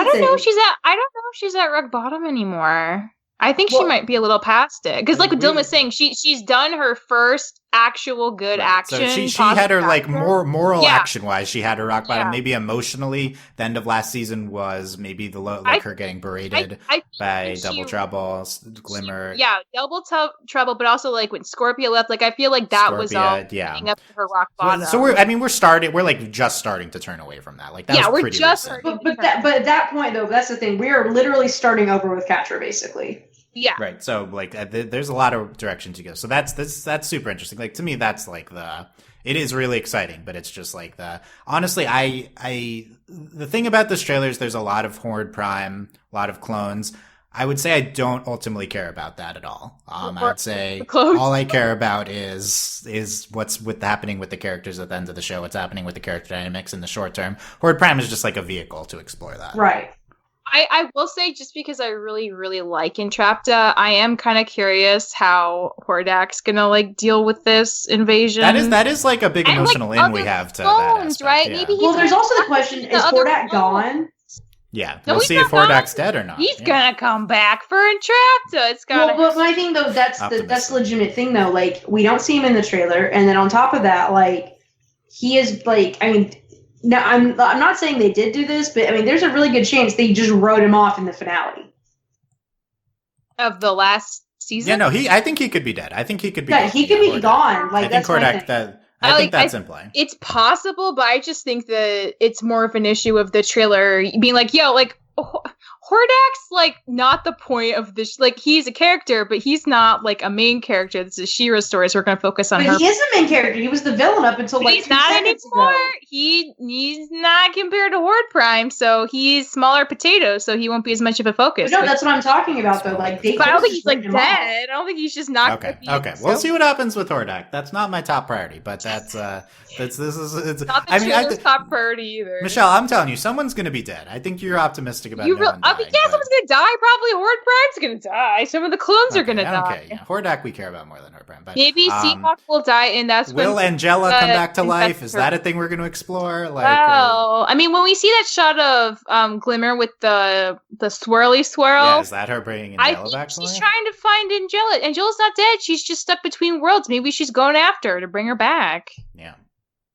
don't know if she's at rock bottom anymore. I think she might be a little past it, because, like what Dylan was saying, she's done her first actual good action. So she had her, like, more moral action wise. She had her rock bottom. Maybe emotionally, the end of last season was maybe her getting berated by Double Trouble, Glimmer. Yeah, Double Trouble, but also, like, when Scorpia left. Like, I feel like that was all leading up to her rock bottom. So we're like just starting to turn away from that. Like, that was pretty recent. But at that point, though, that's the thing. We are literally starting over with Catra, basically. Yeah. Right. So, like, there's a lot of direction to go. So that's super interesting. Like, to me, that's like it is really exciting, but it's just like honestly, the thing about this trailer is there's a lot of Horde Prime, a lot of clones. I would say I don't ultimately care about that at all. I would say Close. all I care about is what's happening with the characters at the end of the show, what's happening with the character dynamics in the short term. Horde Prime is just like a vehicle to explore that. Right. I will say, just because I really, really like Entrapta, I am kind of curious how Hordak's gonna like deal with this invasion. That is like a big And, emotional like, in we other have to clones, that aspect, right? yeah. Maybe he's Well, there's gonna also the talk question: to the is other Hordak clones. gone? Yeah, No, we'll he's see not if Hordak's gone. dead or not. He's Yeah. gonna come back for Entrapta. It's Well, gotta. but my thing though, that's the Optimistic. legitimate thing though. Like, we don't see him in the trailer, and then on top of that, like, he is like, I mean, no, I'm not saying they did do this, but I mean, there's a really good chance they just wrote him off in the finale. Of the last season. Yeah, no, I think he could be dead. I think he could be. Yeah, gone. he could be Hordak. gone. Like, I think that's my Hordak. thing. I think like- that's in play. It's possible, but I just think that it's more of an issue of the trailer being like, yo, like, Hordak's, like, not the point of this. Like, he's a character, but he's not, like, a main character. This is She-Ra's story, so we're going to focus on But her. he is the main character. He was the villain up until But like he's 2 not seconds anymore. ago. He's not compared to Horde Prime, so he's smaller potatoes, so he won't be as much of a focus. But no, that's what I'm talking about though. Like, they but I don't think just he's, like, written him off. dead. I don't think he's just not Okay, gonna be okay. so- We'll see what happens with Hordak. That's not my top priority, but it's Not the I mean, trailer's top priority either. Michelle, I'm telling you, someone's going to be dead. I think you're optimistic about You no real- one I dying. mean, yeah, but- someone's gonna die. Probably Horde Prime's gonna die. Some of the clones are gonna die. Okay, yeah. Hordak we care about more than Horde Prime. But, Maybe Seahawk will die, and that's when. will Angela come back to life? infects Is her. that a thing we're going to explore? Like, Wow. I mean, when we see that shot of Glimmer with the swirly swirl, yeah, is that her bringing I Angela think back to she's life? trying to find Angela. Angela's not dead. She's just stuck between worlds. Maybe she's going after her to bring her back. Yeah.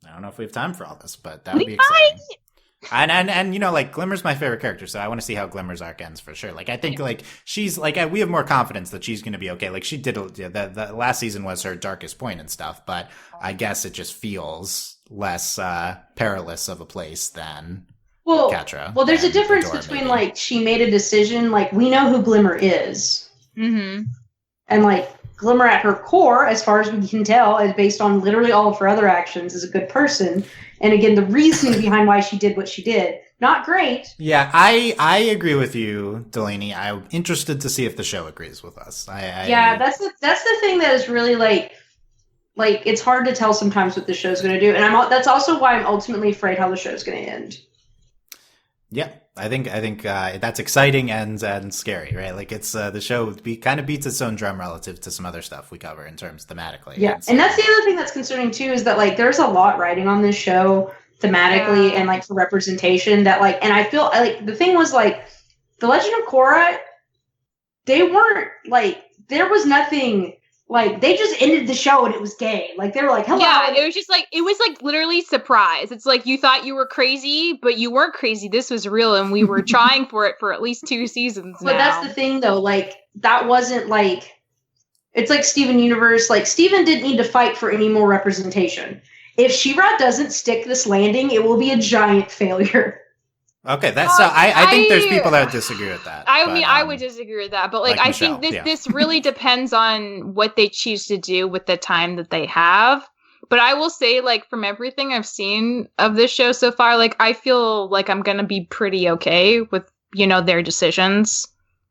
I don't know if we have time for all this, but that would We be exciting. And you know, like, Glimmer's my favorite character, so I want to see how Glimmer's arc ends for sure. Like, I think, like, she's, like, we have more confidence that she's going to be okay. Like, she did, the last season was her darkest point and stuff, but I guess it just feels less perilous of a place than Catra. Well, there's a and difference Adora, between, maybe. like, she made a decision, like, we know who Glimmer is. Mm-hmm. And, like, Glimmer at her core, as far as we can tell, is based on literally all of her other actions, is a good person. And again, the reasoning behind why she did what she did, not great. Yeah, I agree with you, Delaney. I'm interested to see if the show agrees with us. Yeah, that's the thing that is really like it's hard to tell sometimes what the show's going to do, and that's also why I'm ultimately afraid how the show's going to end. Yeah, I think that's exciting and scary, right? Like, it's the show kind of beats its own drum relative to some other stuff we cover in terms thematically. Yeah, and that's the other thing that's concerning too, is that like there's a lot riding on this show thematically and like for representation that like, and I feel like the thing was like the Legend of Korra, they weren't like, there was nothing. Like, they just ended the show and it was gay. Like, they were like, hello. Yeah, it was like literally surprise. It's like you thought you were crazy, but you weren't crazy. This was real, and we were trying for it for at least 2 seasons now. But that's the thing, though. Like, that wasn't like, it's like Steven Universe. Like, Steven didn't need to fight for any more representation. If She-Ra doesn't stick this landing, it will be a giant failure. Okay, that's so. I think there's people that disagree with that. I would disagree with that, but like I Michelle, think this really depends on what they choose to do with the time that they have. But I will say, like, from everything I've seen of this show so far, like, I feel like I'm gonna be pretty okay with, you know, their decisions.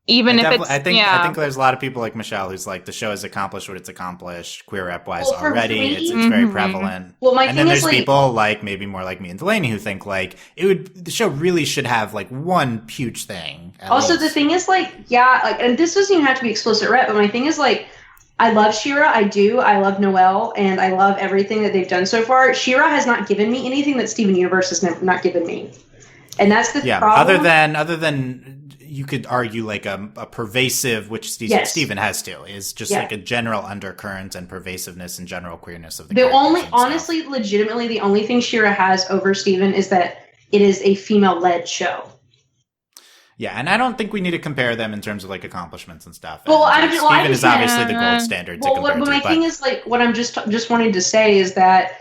Even if it's, I think there's a lot of people like Michelle who's like, the show has accomplished what it's accomplished queer rep wise Well, for already. me- It's very prevalent. Well, my And thing then there's is, like, people like maybe more like me and Delaney who think like the show really should have like one huge thing. Also, the thing is, like, yeah, like, and this doesn't even have to be explicit rep, but my thing is, like, I love She-Ra, I do, I love Noelle, and I love everything that they've done so far. She-Ra has not given me anything that Steven Universe has not given me. And that's the problem. Other than you could argue like a pervasive, which Steven has too, is just like a general undercurrent and pervasiveness and general queerness of the characters only, and stuff. honestly, legitimately, the only thing She-Ra has over Steven is that it is a female-led show. Yeah, and I don't think we need to compare them in terms of like accomplishments and stuff. Well, and, Steven is obviously the gold standard to compare but my to. thing is, like, what I'm just wanting to say is that,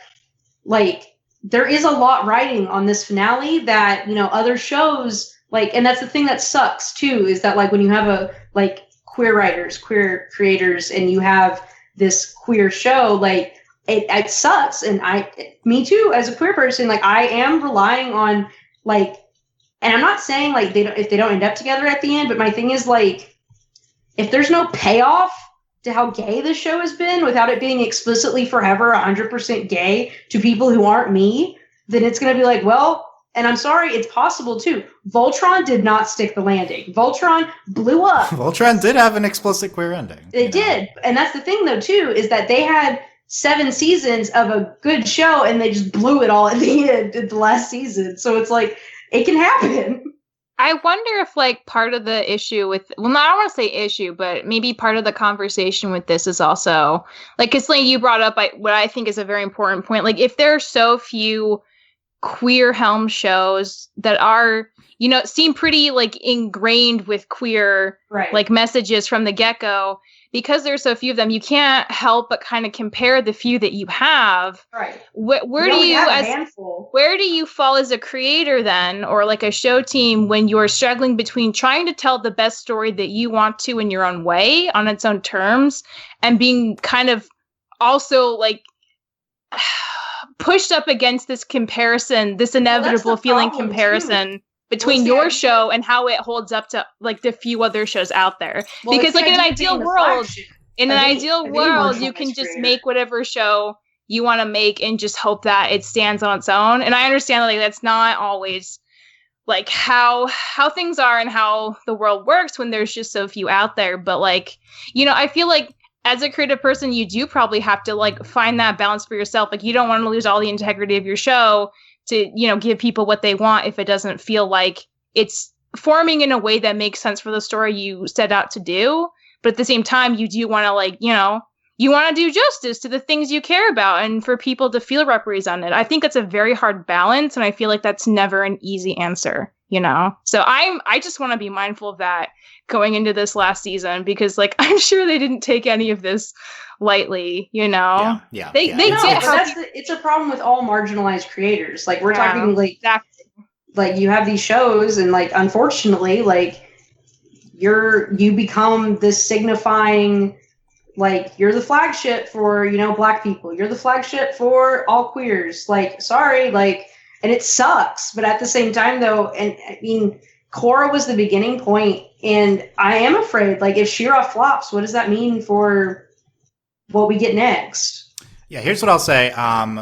like, there is a lot riding on this finale that, you know, other shows, like, and that's the thing that sucks too, is that, like, when you have a, like, queer writers, queer creators, and you have this queer show, like, it sucks. And me too, as a queer person, like, I am relying on, like, and I'm not saying, like, if they don't end up together at the end, but my thing is, like, if there's no payoff to how gay this show has been without it being explicitly forever 100% gay to people who aren't me, then it's going to be like, well, and I'm sorry, it's possible too. Voltron did not stick the landing. Voltron blew up. Voltron did have an explicit queer ending. It did. And that's the thing though too, is that they had 7 seasons of a good show and they just blew it all at the end of the last season. So it's like, it can happen. I wonder if like part of the issue with, well, I don't want to say issue, but maybe part of the conversation with this is also like, because like you brought up what I think is a very important point. Like if there are so few queer helm shows that are, you know, seem pretty like ingrained with queer like messages from the get-go, because there's so few of them, you can't help but kind of compare the few that you have. Right. Where do you fall as a creator then, or like a show team, when you're struggling between trying to tell the best story that you want to in your own way on its own terms and being kind of also like pushed up against this comparison, this inevitable feeling comparison between your show and how it holds up to like the few other shows out there. Well, because like in an ideal world, you can just make whatever show you want to make and just hope that it stands on its own. And I understand like that's not always like how things are and how the world works when there's just so few out there. But like, you know, I feel like as a creative person, you do probably have to like find that balance for yourself. Like you don't want to lose all the integrity of your show to, you know, give people what they want if it doesn't feel like it's forming in a way that makes sense for the story you set out to do. But at the same time, you do want to like, you know, you want to do justice to the things you care about and for people to feel represented. I think that's a very hard balance. And I feel like that's never an easy answer, you know? So I just want to be mindful of that going into this last season, because like, I'm sure they didn't take any of this lightly, you know? Yeah. It's a problem with all marginalized creators. Like we're talking like, like you have these shows and like, unfortunately, like you become this signifying, like you're the flagship for, you know, Black people. You're the flagship for all queers. Like, sorry, like, and it sucks. But at the same time though, and I mean, Korra was the beginning point, and I am afraid, like, if She-Ra flops, what does that mean for what we get next? Yeah, here's what I'll say.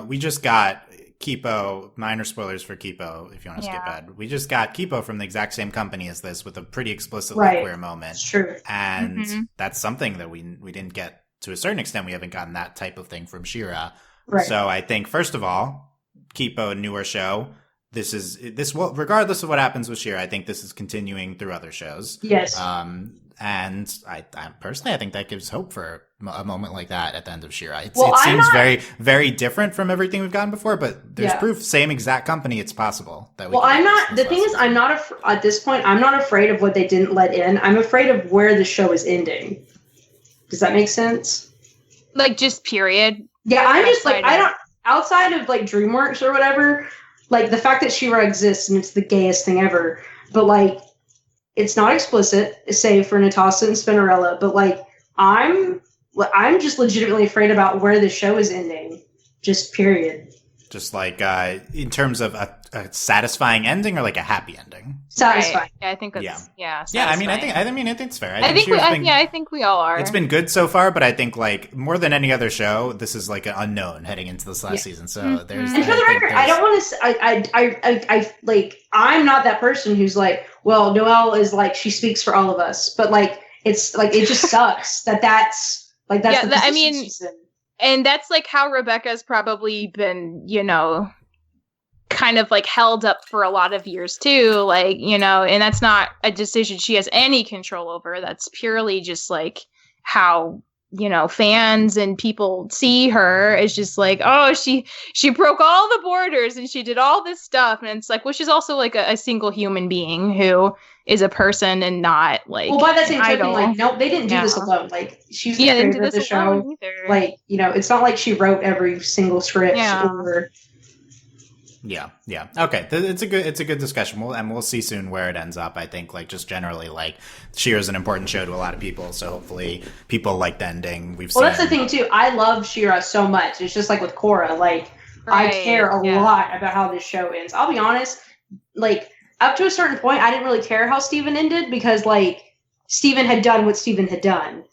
We just got Kipo, minor spoilers for Kipo, if you want to skip ahead. We just got Kipo from the exact same company as this with a pretty explicitly queer moment. It's true. And that's something that we didn't get to a certain extent. We haven't gotten that type of thing from She-Ra. Right. So I think, first of all, Kipo, a newer show. This will, regardless of what happens with She-Ra, I think this is continuing through other shows. Yes. And I personally, I think that gives hope for a moment like that at the end of She-Ra. It seems very, very different from everything we've gotten before, but there's proof, same exact company, it's possible that we. Well, I'm not. The thing is, I'm not at this point. I'm not afraid of what they didn't let in. I'm afraid of where the show is ending. Does that make sense? Like just period. Yeah, I'm just like I don't. Outside of like DreamWorks or whatever. Like, the fact that She-Ra exists and it's the gayest thing ever, but, like, it's not explicit, save for Natasha and Spinnerella, but, like, I'm just legitimately afraid about where the show is ending. Just period. Just, like, in terms of a satisfying ending or, like, a happy ending? Satisfying. Right. Yeah, I think that's, yeah, I mean, I think it's fair. I think we all are. It's been good so far, but I think, like, more than any other show, this is, like, an unknown heading into this last season. So there's. And for the record, I don't want to. I like. I'm not that person who's like, well, Noelle is like she speaks for all of us, but like it's like it just sucks that's the position I mean, she's in. And that's like how Rebecca's probably been, you know, kind of like held up for a lot of years too, like, you know, and that's not a decision she has any control over. That's purely just like how, you know, fans and people see her as just like, oh, she broke all the borders and she did all this stuff. And it's like, well, she's also like a single human being who is a person and not like. Well, by that same token, like, no, they didn't do this alone. Like, she's the creator of the show. Like, you know, it's not like she wrote every single script or. Yeah. Okay, it's a good discussion. We'll see soon where it ends up. I think, like, just generally, like, She-Ra is an important show to a lot of people, so hopefully people like the ending. That's the thing too. I love She-Ra so much. It's just like with Korra. Like, I care a lot about how this show ends. I'll be honest. Like, up to a certain point, I didn't really care how Steven ended because, like, Steven had done what Steven had done.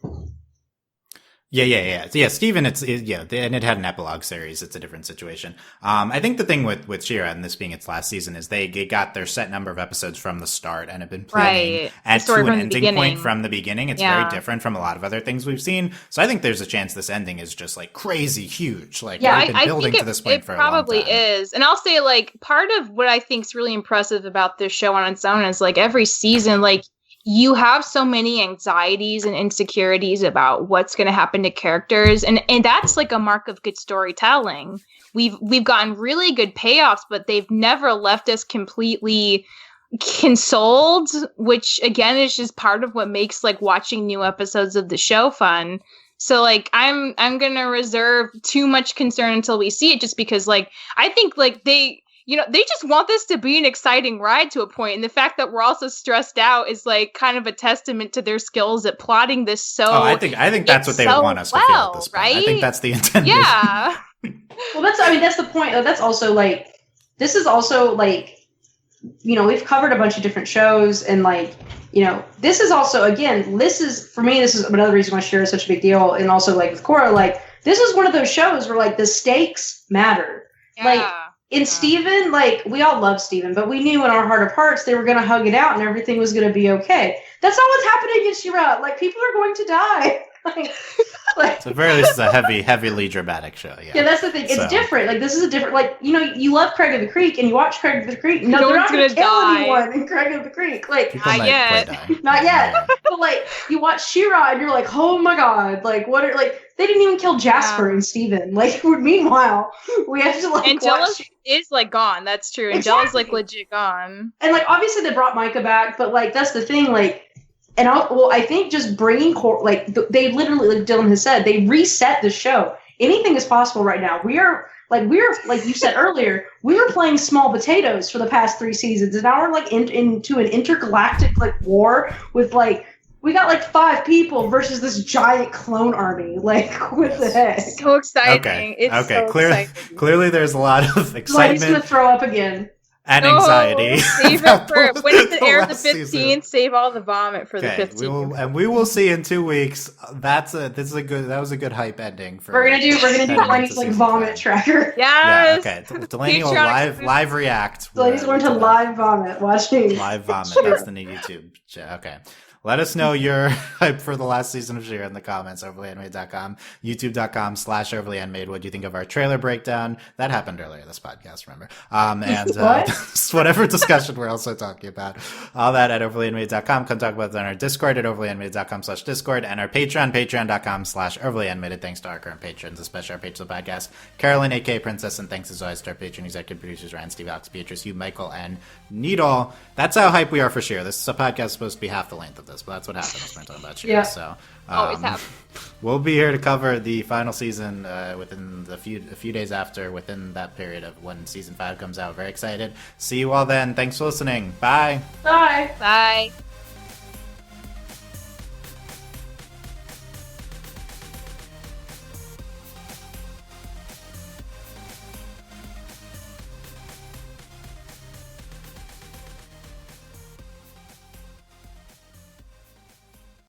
Yeah, Steven, and it had an epilogue series. It's a different situation. I think the thing with She-Ra and this being its last season is they got their set number of episodes from the start and have been planning to an ending point from the beginning. It's very different from a lot of other things we've seen. So I think there's a chance this ending is just like crazy huge. Like we've been building to this point for a long time. It probably is. And I'll say like part of what I think is really impressive about this show on its own is like every season, like you have so many anxieties and insecurities about what's going to happen to characters. And that's like a mark of good storytelling. We've gotten really good payoffs, but they've never left us completely consoled, which again is just part of what makes like watching new episodes of the show fun. So like I'm going to reserve too much concern until we see it, just because like I think like they just want this to be an exciting ride to a point. And the fact that we're also stressed out is like kind of a testament to their skills at plotting this. So I think that's what they want us to feel at this point. Right? I think that's the intent. Yeah. Well, that's the point. That's also like, this is also like, we've covered a bunch of different shows and like, this is also, again, this is another reason why She-Ra is such a big deal. And also like with Korra, like this is one of those shows where like the stakes matter. Yeah. Like, Steven, like, we all love Steven, but we knew in our heart of hearts they were going to hug it out and everything was going to be okay. That's not what's happening in She-Ra. Like, people are going to die. So very least it's a heavily dramatic show. Yeah, that's the thing. It's different. Like, this is a different, like, you love Craig of the Creek and you watch Craig of the Creek. No, they're not going to kill anyone in Craig of the Creek. Like, not yet. Not yet. But, like, you watch She-Ra and you're like, oh my God. Like, what are, like, they didn't even kill Jasper and Steven. Like, meanwhile, we have to, like, Angela's is, like, gone. That's true. Angela's, like, legit gone. And, like, obviously they brought Micah back, but, like, that's the thing, like, and I think just bringing they literally, like Dylan has said, they reset the show. Anything is possible right now. We're like you said earlier, we were playing small potatoes for the past 3 seasons, and now we're like into an intergalactic like war with like we got like 5 people versus this giant clone army. Like what the heck? So exciting! It's so exciting. Clearly, there's a lot of excitement. He's gonna throw up again. And anxiety. Save it for when it airs the 15th. Save all the vomit for the 15th. We will see in 2 weeks. That was a good hype ending. We're gonna do Delaney's like vomit tracker. Yes. Yeah, okay. Delaney will live react. Delaney's going to live vomit watching. Live vomit. That's the new YouTube. Okay. Let us know your hype for the last season of She-Ra in the comments, overlyanimated.com, youtube.com/overlyanimated. What do you think of our trailer breakdown? That happened earlier this podcast, remember? And whatever discussion we're also talking about, all that at overlyanimated.com. Come talk about it on our Discord at overlyanimated.com/Discord and our Patreon, patreon.com/overlyanimated. Thanks to our current patrons, especially our patrons of the podcast, Carolyn, a.k.a. Princess, and thanks as always to our patron executive producers, Ryan, Steve, Alex, Beatrice, Hugh, Michael, and Needle. That's how hype we are for She-Ra. This is a podcast supposed to be half the length of this, but that's what happens when we're talking about She-Ra. Yeah. So always happens. We'll be here to cover the final season within a few days after, within that period of when season 5 comes out. Very excited. See you all then. Thanks for listening. Bye. Bye. Bye.